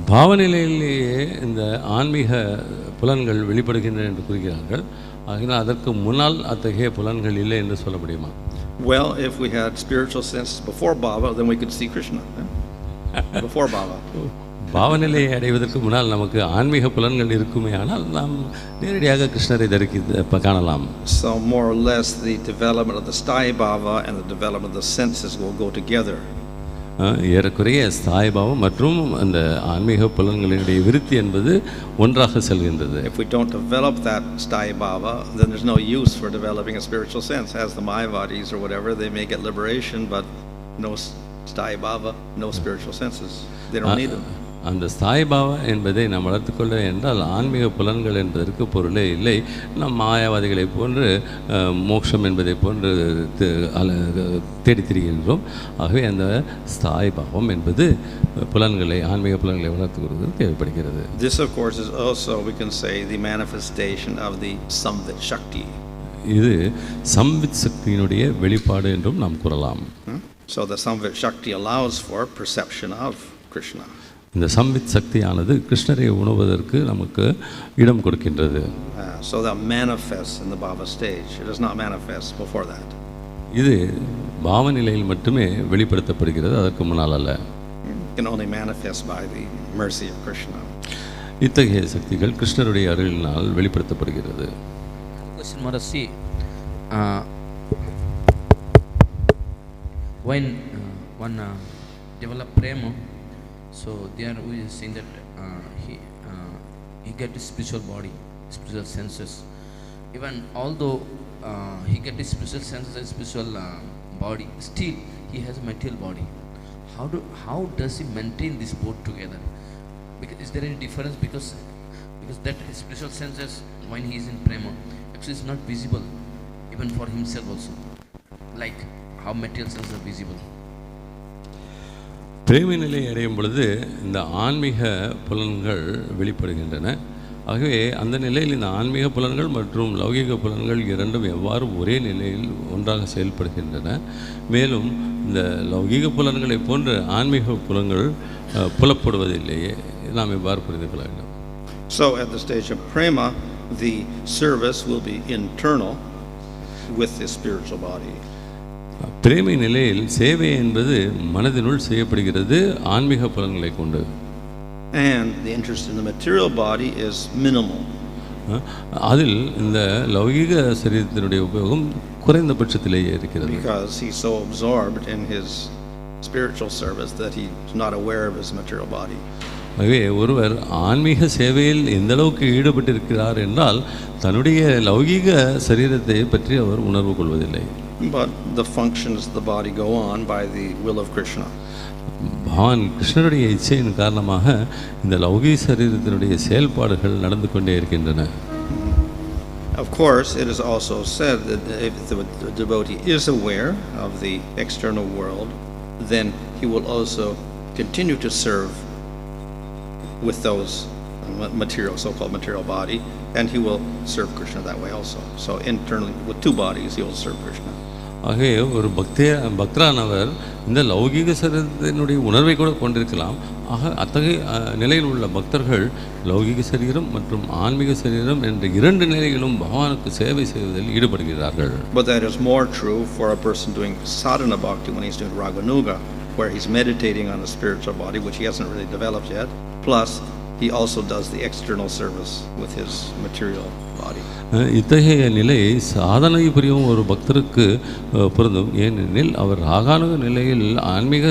பாவநிலையிலேயே இந்த ஆன்மீக புலன்கள் வெளிப்படுகின்றன என்று கூறுகிறார்கள். ஆகினால் அதற்கு முன்னால் அத்தகைய புலன்கள் இல்லை என்று சொல்ல முடியுமா? Well, if we had spiritual senses before bhava, then we could see Krishna. Before bhava. பாவநிலையை அடைவதற்கு முன்னால் நமக்கு ஆன்மீக புலன்கள் இருக்குமே, ஆனால் நாம் நேரடியாக கிருஷ்ணரை காணலாம். So more or less the development of the sthāyi bhava and the development of the senses will go together. ஏறக்குறைய ஸ்தாயி பாவம் மற்றும் அந்த ஆன்மீக புலன்களினுடைய விருத்தி என்பது ஒன்றாக செல்கின்றது. If we don't develop that sthayi bhava, then there's no use for developing a spiritual sense. As the Mayavadis or whatever, they may get liberation, but no sthayi bhava, no spiritual senses. They don't need them. அந்த ஸ்தாயி பாவா என்பதை நாம் வளர்த்துக்கொள்ள என்றால் ஆன்மீக புலன்கள் என்பதற்கு பொருளே இல்லை. நம் மாயாவாதிகளை போன்று மோட்சம் என்பதை போன்று தேடி திரிகின்றோம். ஆகவே அந்த ஸ்தாயி பாவம் என்பது புலன்களை ஆன்மீக புலன்களை வளர்த்துக்கிறது தேவைப்படுகிறது. This of course is also, we can say, the manifestation of the samvit shakti. இது சம்வித் சக்தியினுடைய வெளிப்பாடு என்றும் நாம் கூறலாம். So the samvit shakti allows for perception of Krishna. இந்த சம்வித் சக்தியானது கிருஷ்ணரை உணர்வதற்கு நமக்கு இடம் கொடுக்கின்றது. So that manifests in the bhava stage. It does not manifest before that. இது பாவ நிலையில் மட்டுமே வெளிப்படுத்தப்படுகிறது, அதற்கு முன்னால் அல்ல. It can only manifest by the mercy of Krishna. இத்தகைய சக்திகள் கிருஷ்ணருடைய அருளினால் வெளிப்படுத்தப்படுகிறது. Question Maharaj, see, when one develop prema, so there we are saying that he get his spiritual body, spiritual senses. Even although he get his spiritual senses and spiritual body, still he has a material body. How does he maintain this both together? Because is there any difference? Because that his spiritual senses when he is in prema actually is not visible even for himself also, like how material senses are visible. பிரேம நிலை அடையும் பொழுது இந்த ஆன்மீக புலன்கள் வெளிப்படுகின்றன. ஆகவே அந்த நிலையில் இந்த ஆன்மீக புலன்கள் மற்றும் லௌகிக புலன்கள் இரண்டும் எவ்வாறு ஒரே நிலையில் ஒன்றாக செயல்படுகின்றன, மேலும் இந்த லௌகிக புலன்களை போன்ற ஆன்மீக புலன்கள் புலப்படுவதில்லையே, நாம் எவ்வாறு புரிந்து கொள்ள வேண்டும்? So at the stage of prema, the service will be internal with the spiritual body. பிரேமை நிலையில் சேவை என்பது மனதினுள் செய்யப்படுகிறது ஆன்மீக புலன்களை கொண்டு. And the interest in the material body is minimal. அதில் இந்த லௌகிக சரீரத்தினுடைய உபயோகம் குறைந்த பட்சத்திலேயே இருக்கிறது. Because he's so absorbed in his spiritual service that he's not aware of his material body. ஆகவே ஒருவர் ஆன்மீக சேவையில் எந்த அளவுக்கு ஈடுபட்டிருக்கிறார் என்றால் தன்னுடைய லௌகிக சரீரத்தை பற்றி அவர் உணர்வு கொள்வதில்லை. But the functions of the body go on by the will of Krishna. பகவான் கிருஷ்ணருடைய இச்சையின் காரணமாக இந்த லௌகிக சரீரத்தினுடைய செயல்பாடுகள் நடந்து கொண்டே இருக்கின்றன. Of course, it is also said that if the devotee is aware of the external world, then he will also continue to serve with those material, so-called material body, and he will serve Krishna that way also. So internally, with two bodies, he will serve Krishna. ஆகவே ஒரு பக்தரானவர் இந்த லௌகிக சரீரத்தினுடைய உணர்வை கூட கொண்டிருக்கலாம். ஆக அத்தகைய நிலையில் உள்ள பக்தர்கள் லௌகிக சரீரம் மற்றும் ஆன்மீக சரீரம் என்ற இரண்டு நிலையிலும் பகவானுக்கு சேவை செய்வதில் ஈடுபடுகிறார்கள். But that is more true for a person doing sadhana bhakti when he's doing raganuga, where he's meditating on the spiritual body, which he hasn't really developed yet, plus he also does the external service with his material body. இத்தகைய நிலை சாதனை புரியும் ஒரு பக்தருக்கு பொருந்தும். ஏனெனில் அவர் ராகானுக நிலையில் ஆன்மீக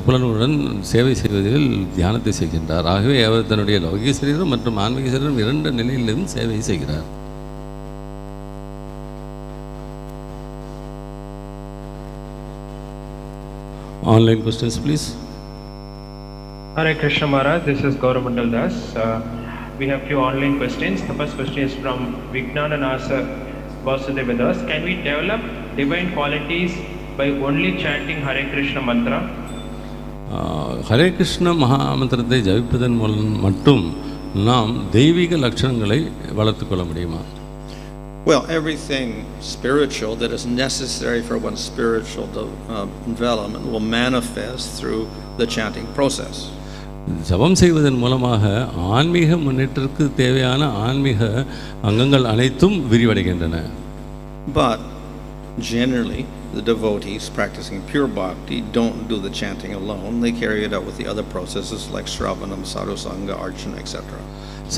புலனுடன் சேவை செய்வதில் தியானத்தை செய்கின்றார். ஆகவே அவர் தன்னுடைய லௌகிக சரீரம் மற்றும் ஆன்மீக சரீரம் இரண்டு நிலையிலும் சேவை செய்கிறார். Online questions, please. Hare Kṛṣṇa Maharaj, this is Gauravandal Das. We have few online questions. The first question is from Vijnananasa Vasudevadas. Can we develop divine qualities by only chanting Hare Kṛṣṇa mantra? Hare Krishna மகா-மந்திரத்தை ஜபிப்பதன் மூலம் மட்டும் நாம் தெய்வீக லட்சணங்களை வளர்த்துக்கொள்ள முடியுமா? Well, everything spiritual that is necessary for one's spiritual development will manifest through the chanting process. ஜபம் செய்வதன் மூலமாக ஆன்மீக முன்னேற்றத்திற்கு தேவையான ஆன்மீக அங்கங்கள் அனைத்தும் விரிவடைகின்றன. But generally, the devotees practicing pure bhakti don't do the chanting alone. They carry it out with the other processes like sravanam, sarusanga, archana, etc.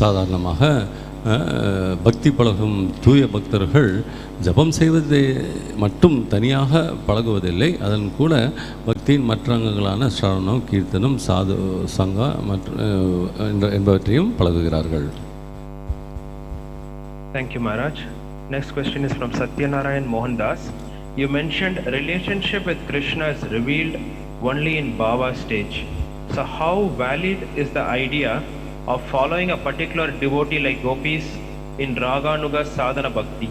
சாதாரணமாக பக்தி பழகும் தூய பக்தர்கள் ஜபம் செய்வதை மட்டும் தனியாக பழகுவதில்லை, அதன் கூட பக்தியின் மற்ற அங்கங்களான ஸ்ரவணம், கீர்த்தனம், சாது சங்கா என்பவற்றையும் பழகுகிறார்கள். Thank you, Maharaj. Next question is from Satyanarayan Mohandas. You mentioned relationship with Krishna is revealed only in Bhava stage. So how valid is the idea of following a particular devotee like gopis in Raganuga Sadhana Bhakti?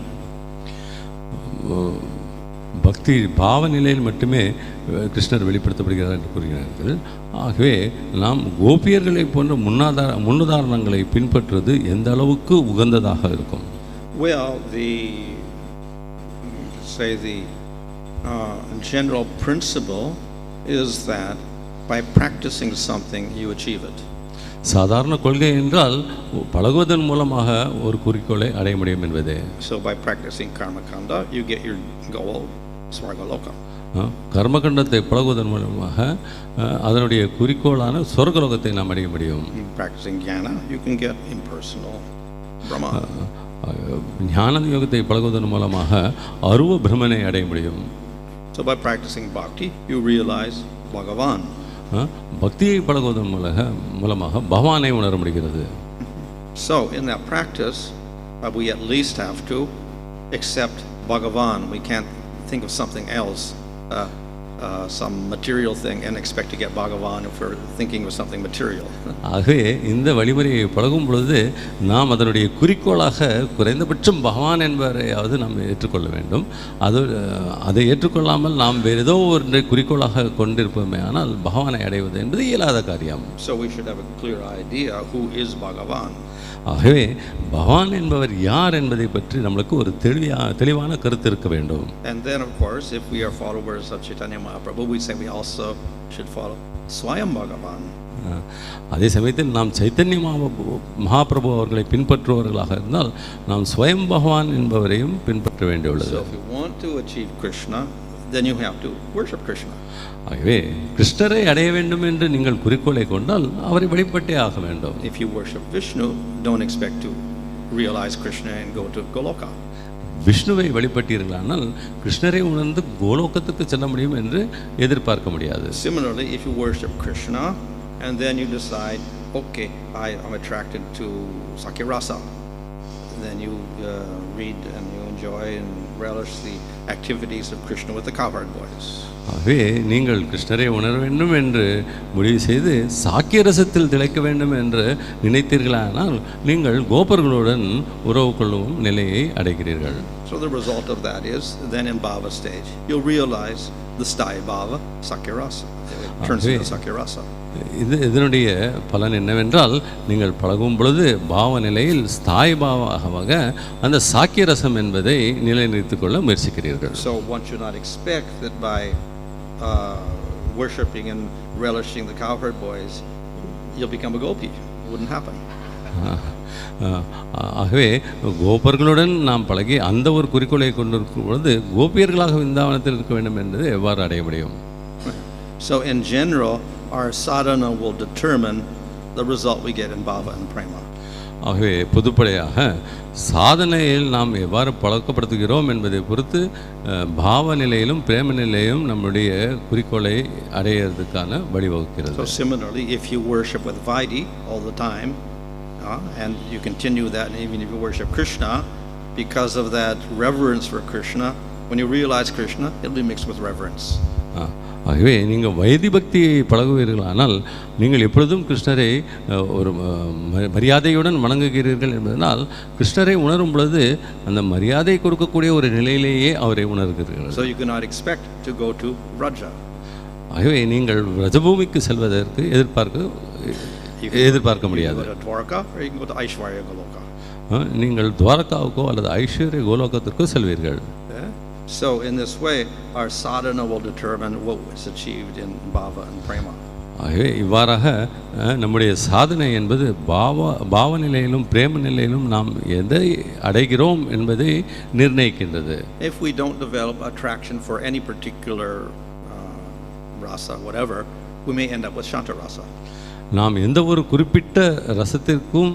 பக்தி பாவ நிலையில் மட்டுமே கிருஷ்ணர் வெளிப்படுத்தப்படுகிறார் என்று கூறுகிறார்கள். ஆகவே நாம் கோபியர்களை போன்ற முன்னுதாரணங்களை பின்பற்றுவது எந்த அளவுக்கு உகந்ததாக இருக்கும்? Well, the general principle is that by practicing something you achieve it. சாதாரண கொள்கை என்றால் பழகுவதன் மூலமாக ஒரு குறிக்கோளை அடைய முடியும் என்பதே. So by practicing karma kanda you get your goal, svargaloka. கர்மகண்டத்தை பழகுவதன் மூலமாக அதனுடைய குறிக்கோளான சொர்க்கலோகத்தை நாம் அடைய முடியும். Practicing jnana you can get impersonal brahma. ஞான யோகத்தை பழகுவதன் மூலமாக அருவ பிரம்மனை அடைய முடியும். So by practicing bhakti you realize Bhagavan. பக்தியை பழகுவதன் மூலமாக பகவானை உணர முடிகிறது. So in that practice we at least have to accept Bhagavan. We can't think of something else, some material thing, and expect to get Bhagavan if we're thinking of something material. ஆகவே இந்த வழிமுறையை பழகும் பொழுது நாம் அதனுடைய குறிக்கோளாக குறைந்தபட்சம் பகவான் என்பவரையாவது நாம் ஏற்றுக்கொள்ள வேண்டும். அதை ஏற்றுக்கொள்ளாமல் நாம் வேறு ஏதோ ஒன்றை குறிக்கோளாக கொண்டிருப்போமே ஆனால் பகவானை அடைவது என்பது இயலாத காரியம். So we should have a clear idea who is Bhagavan. ஆகவே பகவான் என்பவர் யார் என்பதை பற்றி நம்மளுக்கு ஒரு தெளிவான கருத்து இருக்க வேண்டும். And then of course if we are followers of Chaitanya Mahaprabhu we say we also should follow Swayam Bhagavan. அதே சமயத்தில் நாம் சைத்தன்ய மகாபிரபு அவர்களை பின்பற்றுபவர்களாக இருந்தால் நாம் ஸ்வயம் பகவான் என்பவரையும் பின்பற்ற வேண்டியுள்ளது. So if you want to achieve Krishna then you have to worship Krishna. ஆகவே கிருஷ்ணரை அடைய வேண்டும் என்று நீங்கள் குறிக்கோளை கொண்டால் அவரை வழிபட்டே ஆக வேண்டும். If you worship Vishnu, don't expect to realize Krishna and go to Goloka. விஷ்ணுவை வழிபட்டீர்களானால் கிருஷ்ணரை உணர்ந்து கோலோகத்துக்கு செல்ல முடியும் என்று எதிர்பார்க்க முடியாது. Similarly, if you worship Krishna and then you decide, okay, I am attracted to Sakirasa, then you read and you enjoy and relish the activities of Krishna with the cowherd boys. ஆகவே நீங்கள் கிருஷ்ணரை உணர வேண்டும் என்று முடிவு செய்து சாக்கிய ரசத்தில் திளைக்க வேண்டும் என்று நினைத்தீர்களானால் நீங்கள் கோபர்களுடன் உறவு கொள்ளும் நிலையை அடைகிறீர்கள். So the result of that is then in Bhava stage you'll realize the sthāya bhava sakirasa. It turns into sakirasa. இதனுடைய பலன் என்னவென்றால் நீங்கள் பழகும் பொழுது பாவ நிலையில் ஸ்தாய் பாவாக அந்த சாக்கிய ரசம் என்பதை நிலைநிறுத்திக் கொள்ள முயற்சிக்கிறீர்கள். So one should not expect that by worshipping and relishing the cowherd boys you'll become a gopi. It wouldn't happen. ஆகவே கோபர்களுடன் நாம் பழகி அந்த ஒரு குறிக்கோளை கொண்டிருக்கும் பொழுது கோபியர்களாக விந்தாவனத்தில் இருக்க வேண்டும் என்பது எவ்வாறு அடைய முடியும்? So in general our sadhana will determine the result we get in bhava and prema. ஆகவே பொதுப்படையாக சாதனையில் நாம் எவ்வாறு பழக்கப்படுத்துகிறோம் என்பதை பொறுத்து பாவ நிலையிலும் பிரேம நிலையிலும் நம்முடைய குறிக்கோளை அடையிறதுக்கான வழிவகுக்கிறது. So similarly if you worship with vaidhi all the time and you continue that, and even if you worship Krishna, because of that reverence for Krishna, when you realize Krishna it'll be mixed with reverence. ஆகவே நீங்கள் why this பக்தியை பழகுவீர்களானால் நீங்கள் எப்பொழுதும் கிருஷ்ணரை ஒரு மரியாதையுடன் வணங்குகிறீர்கள் என்பதனால் கிருஷ்ணரை உணரும் பொழுது அந்த மரியாதை கொடுக்கக்கூடிய ஒரு நிலையிலேயே அவரை உணர்கிறீர்கள். So you cannot expect to go to Raja. ஆகவே நீங்கள் ரஜபூமிக்கு செல்வதற்கு எதிர்பார்க்க முடியாது. நீங்கள் துவாரகாவுக்கோ அல்லது ஐஸ்வர்ய கோலோகத்திற்கோ செல்வீர்கள். So in this way our sadhana will determine what is achieved in bhava and prema. ஆகவே இவ்வாறாக நம்முடைய சாதனை என்பது பாவ நிலையிலும் பிரேம நிலையிலும் நாம் எதை அடைகிறோம் என்பதை நிர்ணயிக்கின்றது. If we don't develop attraction for any particular rasa, whatever, we may end up with shanta rasa. நாம் எந்த ஒரு குறிப்பிட்ட ரசத்திற்கும்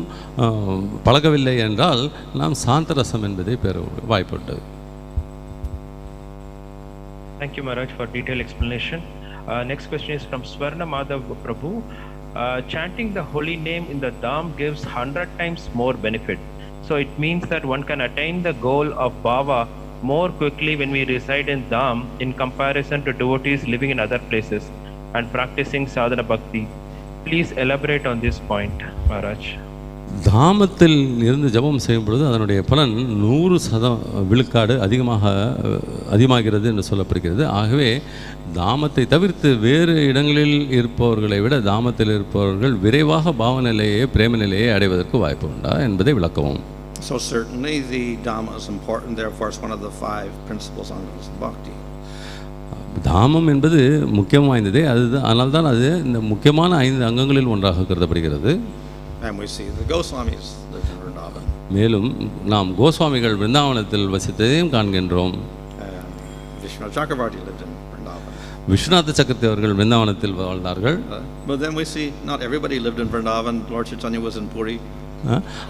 பழகவில்லை என்றால் நாம் சாந்த ரசம் என்பதை பெற வாய்ப்புண்டு. Thank you, Maharaj, for detailed explanation. Next question is from Swarna Madhav Prabhu. Chanting the holy name in the dham gives 100 times more benefit. So it means that one can attain the goal of bhava more quickly when we reside in dham in comparison to devotees living in other places and practicing sadhana bhakti. Please elaborate on this point, Maharaj. தாமத்தில் இருந்து ஜபம் செய்யும் பொழுது அதனுடைய பலன் 100% விழுக்காடு அதிகமாகிறது என்று சொல்லப்படுகிறது. ஆகவே தாமத்தை தவிர்த்து வேறு இடங்களில் இருப்பவர்களை விட தாமத்தில் இருப்பவர்கள் விரைவாக பாவ நிலையை பிரேம நிலையை அடைவதற்கு வாய்ப்பு உண்டா என்பதை விளக்கவும். So certainly the Dhamma is important, therefore it's one of the 5 principles of bhakti. தாமம் என்பது முக்கியம் வாய்ந்ததே, அதனால்தான் அது இந்த முக்கியமான 5 அங்கங்களில் ஒன்றாக கருதப்படுகிறது. And we see the Goswamis lived in Vrindavan. மேலும் நாம் கோஸ்வாமிகள் விருந்தாவனத்தில் வசித்ததையும் காண்கின்றோம். Vishnu Chakravarti lived in Vrindavan. Viswanatha சக்கரவர்த்தி அவர்கள் விருந்தாவனத்தில் வாழ்ந்தார்கள். But then we see not everybody lived in Vrindavan. Lord Chaitanya was in Puri.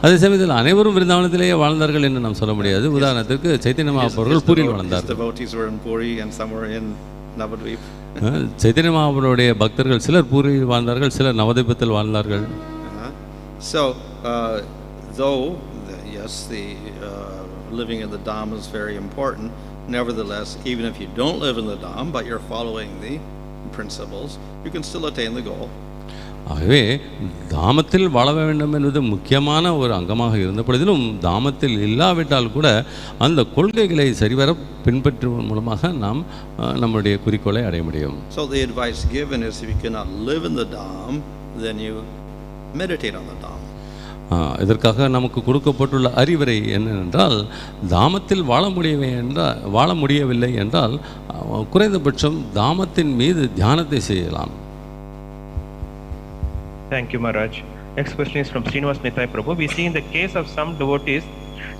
அதே சமயத்தில் அனைவரும் விருந்தாவனத்திலேயே வாழ்ந்தார்கள் என்று நாம் சொல்ல முடியாது. உதாரணத்துக்கு சைத்தன்ய மகாபிரபு பூரியில் வாழ்ந்தார்கள். Devotees were in Puri and some were in Navadvip. Chaitanya மகாபிரபுடைய பக்தர்கள் சிலர் பூரியில் வாழ்ந்தார்கள், சிலர் நவதீபத்தில் வாழ்ந்தார்கள். So, though, yes, the living in the dham is very important, nevertheless, even if you don't live in the dham, but you're following the principles, you can still attain the goal. ஆகவே தாமத்தில் வாழ வேண்டும் என்பது முக்கியமான ஒரு அங்கமாக இருந்த பொழுதிலும் தாமத்தில் இல்லாவிட்டால் கூட அந்த கொள்கைகளை சரிவர பின்பற்றுவதன் மூலமாக நாம் நம்முடைய குறிக்கோளை அடைய முடியும். So the advice given is if you cannot live in the dham, then you meditate on the dham. இதற்காக நமக்கு கொடுக்கப்பட்டுள்ள அறிவுரை என்னவென்றால் தாமத்தில் வாழ முடியவில்லை என்றால் குறைந்தபட்சம் தாமத்தின் மீது தியானத்தை செய்யலாம். Thank you, Maharaj. Next question is from Srinivas Nithai Prabhu. We see in the case of some devotees,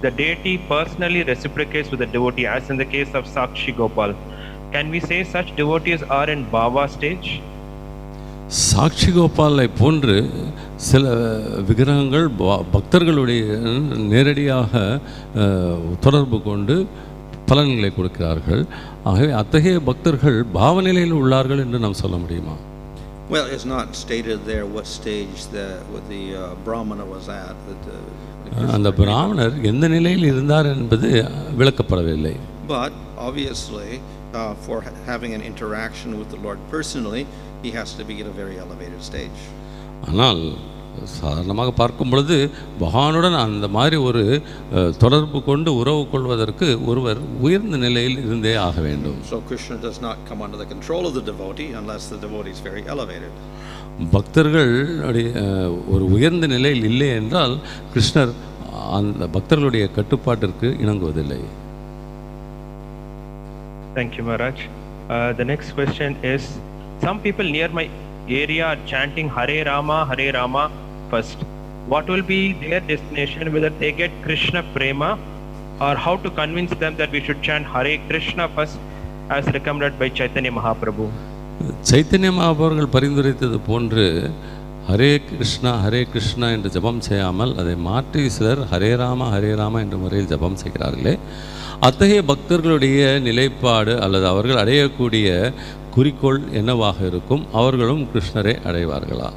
the deity personally reciprocates with the devotee, as in the case of Sakshi Gopal. Can we say such devotees are in Bhava stage? சாட்சி கோபாலை போன்று சில விக்கிரகங்கள் பக்தர்களுடைய நேரடியாக தொடர்பு கொண்டு பலன்களை கொடுக்கிறார்கள். ஆகவே அத்தகைய பக்தர்கள் பாவநிலையில் உள்ளார்கள் என்று நாம் சொல்ல முடியுமா? Well, it's not stated there what stage the Brahmana was at. அந்த பிராமணர் எந்த நிலையில் இருந்தார் என்பது விளக்கப்படவில்லை. But obviously, for having an interaction with the Lord personally, he has to be at a very elevated stage. ஆனால் சாதாரணமாக பார்க்கும் பொழுது பகவானுடன் அந்த மாதிரி ஒரு தொடர்பு கொண்டு உறவு கொள்வதற்கு ஒருவர் உயர்ந்த நிலையில் இருந்தே ஆக வேண்டும். So Krishna does not come under the control of the devotee unless the devotee is very elevated. பக்தர்கள் ஒரு உயர்ந்த நிலையில் இல்லை என்றால் கிருஷ்ணர் அந்த பக்தர்களுடைய கட்டுப்பாட்டிற்கு இணங்குவதில்லை. Thank you, Maharaj. The next question is, some people near my area are chanting Hare Rama first. What will be their destination, whether they get Krishna prema, or how to convince them that we should chant Hare Kṛṣṇa first as recommended by Chaitanya Mahaprabhu? Chaitanya மகாபுரர்கள் பரிந்துரைத்தது போன்று ஹரே கிருஷ்ணா என்று ஜபம் செய்யாமல் அதை மாற்றி சிலர் ஹரே ராமா என்ற முறையில் ஜபம் செய்கிறார்களே, அத்தகைய பக்தர்களுடைய நிலைப்பாடு அல்லது அவர்கள் அடையக்கூடிய குறிக்கோள் என்னவாக இருக்கும்? அவர்களும் கிருஷ்ணரை அடைவார்களா?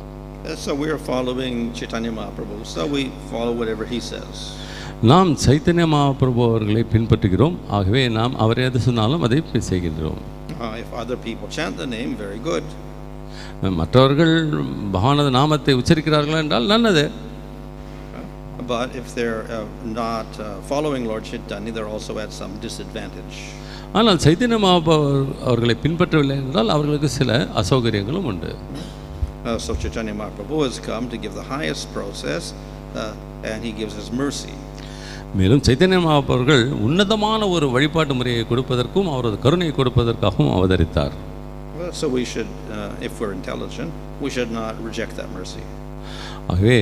So we are following Chaitanya Mahaprabhu, so we follow whatever he says. நாம் சைத்தன்ய மகாபிரபு அவர்களை பின்பற்றுகிறோம். ஆகவே நாம் அவர் எது சொன்னாலும் அதை செய்கின்றோம். If other people chant the name, very good. மற்றவர்கள் பகவானது நாமத்தை உச்சரிக்கிறார்கள் என்றால் நல்லது. But if they're not following Lord Chaitanya, they're also at some disadvantage. ஆனால் சைத்தன்ய மகாபிரபு அவர்களை பின்பற்றவில்லை என்றால் அவர்களுக்கு சில அசௌகரியங்களும் உண்டு. So Chaitanya Mahaprabhu has come to give the highest process, and he gives his mercy. மேலும் சைத்தன்ய மகாபிரபு உன்னதமான ஒரு வழிபாட்டு முறையை கொடுப்பதற்கும் அவரது கருணையை கொடுப்பதற்காகவும் அவதரித்தார். So we should, if we're intelligent, we should not reject that mercy. ஆகவே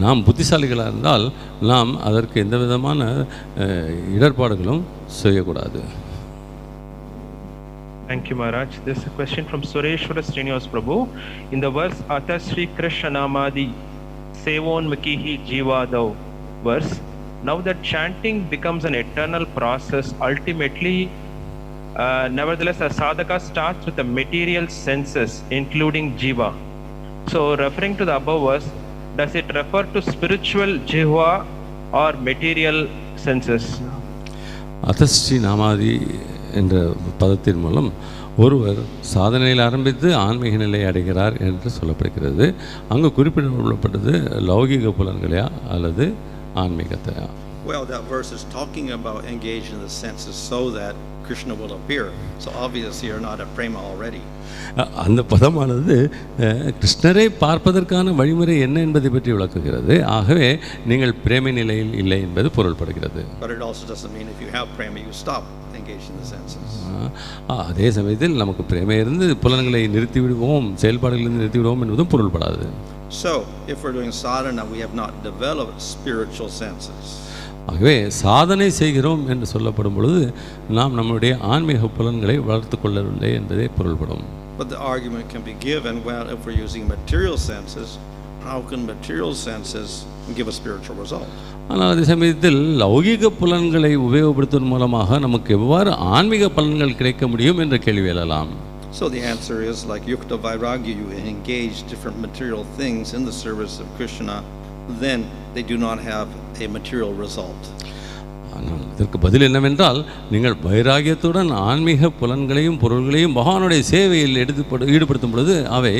நாம் புத்திசாலிகளாக இருந்தால் நாம் அதற்கு எந்த விதமான இடர்பாடுகளும் செய்யக்கூடாது. Thank you, Maharaj. This is a question from Sureshwara Srinivas Prabhu. In the verse Atha Sri Kṛṣṇa-nāma-mahā sevonmukihi jivadav verse, now that chanting becomes an eternal process, ultimately, nevertheless, a sadhaka starts with the material senses, including jiva. So, referring to the above verse, does it refer to spiritual jihva or material senses? அதஸ்ரீ நாமாதி என்ற பதத்தின் மூலம் ஒருவர் சாதனையில் ஆரம்பித்து ஆன்மீக நிலையை அடைகிறார் என்று சொல்லப்படுகிறது. அங்கு குறிப்பிடப்பட்டது லௌகிக புலன்களையா அல்லது ஆன்மீகத்தையா? Well, that verse is talking about engaging the senses so that Krishna will appear. So obviously you're not a prema already. அந்த பதமானது கிருஷ்ணரை பார்ப்பதற்கான வழிமுறை என்ன என்பதை பற்றி விளக்குகிறது. ஆகவே நீங்கள் பிரேம நிலையில் இல்லை என்பது பொருள்படுகிறது. But it also doesn't mean if you have prema you stop engaging the senses. அதே சமயத்தில் நமக்கு பிரேமை இருந்து புலன்களை நிறுத்திவிடுவோம், செயல்பாடுகளிலிருந்து நிறுத்திவிடுவோம் என்பதும் பொருள்படாது. So if we're doing sadhana we have not developed spiritual senses. ஆகவே சாதனை செய்கிறோம் என்று சொல்லப்படும் பொழுது நாம் நம்முடைய ஆன்மீக புலன்களை வளர்த்து கொள்ளவில்லை என்பதே பொருள்படும். But the argument can be given, well, if we're using material senses, how can material senses give a spiritual result? ஆனால் அதே சமயத்தில் லௌகிக புலன்களை உபயோகப்படுத்துவதன் மூலமாக நமக்கு எவ்வாறு ஆன்மீக பலன்கள் கிடைக்க முடியும் என்ற கேள்வி எழலாம். So the answer is like yukta vairagya, you engage different material things in the service of Krishna, then they do not have a material result. ஆனால் இதற்கு பதில் என்னவென்றால் நீங்கள் வைராகியத்துடன் ஆன்மீக புலன்களையும் பொருள்களையும் பகவானுடைய சேவையில் ஈடுபடுத்தும் பொழுது அவை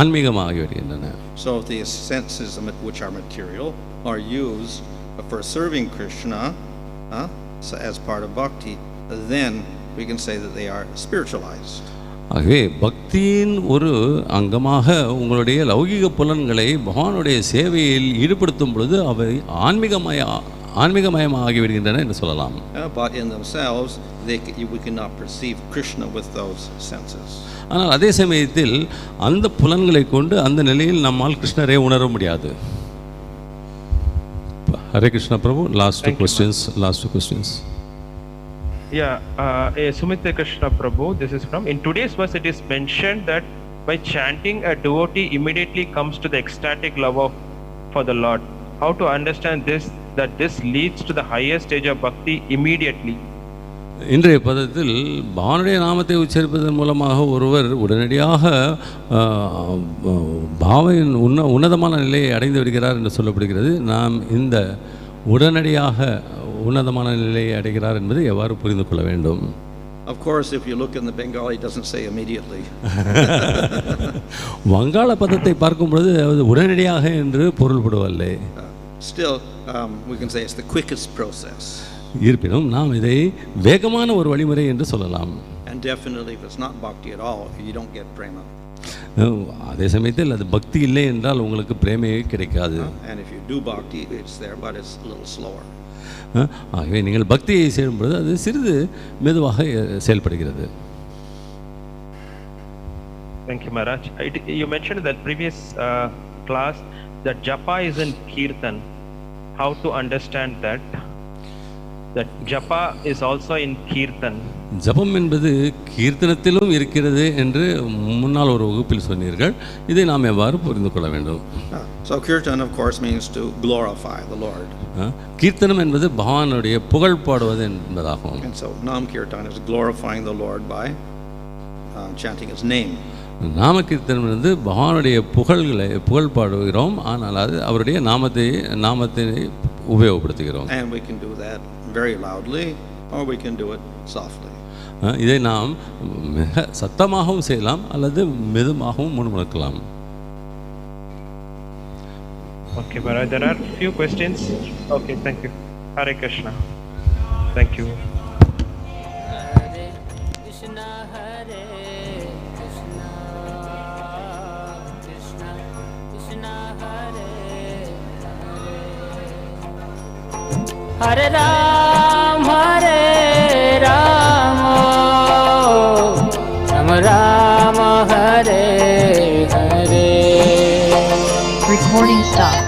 ஆன்மீகமாகி வருகின்றன. So if the senses which are material are used for serving Krishna as part of bhakti, then we can say that they are spiritualized. ஆகவே பக்தியின் ஒரு அங்கமாக உங்களுடைய லௌகிக புலன்களை பகவானுடைய சேவையில் ஈடுபடுத்தும் பொழுது அவை ஆன்மீகமயமாகி விடுகின்றன என்று சொல்லலாம். But in themselves we cannot perceive Krishna with those senses. ஆனால் அதே சமயத்தில் அந்த புலன்களை கொண்டு அந்த நிலையில் நம்மால் கிருஷ்ணரை உணர முடியாது. ஹரே கிருஷ்ணா பிரபு, last two questions. Yeah, Sumitra Krishna Prabhu, this is from, in today's verse it is mentioned that by chanting a devotee immediately comes to the ecstatic love for the Lord. How to understand this, that this leads to the highest stage of bhakti immediately? இன்றைய பதத்தில் பகவானுடைய நாமத்தை உச்சரிப்பதன் மூலமாக ஒருவர் உடனடியாக பாவையின் உன்னதமான நிலையை அடைந்து விடுகிறார் என்று சொல்லப்படுகிறது. நாம் இந்த உடனடியாக உன்னதமான நிலையை அடைகிறார் என்பதை எவ்வாறு புரிந்து கொள்ள வேண்டும்? Of course, if you look in the Bengali, it doesn't say immediately. வங்காள பதத்தை பார்க்கும் பொழுது அது உடனடியாக என்று பொருள்படுவதில்லை. Still, we can say it's the quickest process. இருப்பினும் நாம் இதை வேகமான ஒரு வழிமுறை என்று சொல்லலாம். And definitely, if it's not bhakti at all, you don't get prema. அதே சமயத்தில் அது பக்தி இல்லை என்றால் உங்களுக்கு பிரேமையே கிடைக்காது. And if you do bhakti, it's there, but it's a little slower. ஆகவே நீங்கள் பக்தியை செய்யும் பொழுது அது சிறிது மெதுவாக செயல்படுகிறது. Thank you, Maharaj. You mentioned in that previous class that japa is in kirtan. How to understand that? That japa is also in kirtan. ஜபம் என்பது கீர்த்தனத்திலும் இருக்கிறது என்று முன்னால் ஒரு வகுப்பில் சொன்னீர்கள். இதை நாம் எவ்வாறு புரிந்து கொள்ள வேண்டும்? So kirtan of course means to glorify the Lord. கீர்த்தனம் என்பது பகவானுடைய புகழ் பாடுவது என்பதாகும். And so nam kirtan is glorifying the Lord by chanting his name. நாம கீர்த்தனம் என்பது பகவானுடைய புகழ் பாடுகிறோம், ஆனால் அது அவருடைய நாமத்தை உபயோகப்படுத்துகிறோம். And we can do that very loudly or we can do it softly. இதை நாம் மிக சத்தமாகவும் செய்யலாம் அல்லது மெதுவாகவும் முணுமுணுக்கலாம். Okay, Maharaj, there are few questions. Okay, thank you. Hare Kṛṣṇa. Thank you. Hare Kṛṣṇa, Hare Kṛṣṇa, Kṛṣṇa Kṛṣṇa, Hare Hare, Hare Ram, Hare Ram, Ram Recording stopped.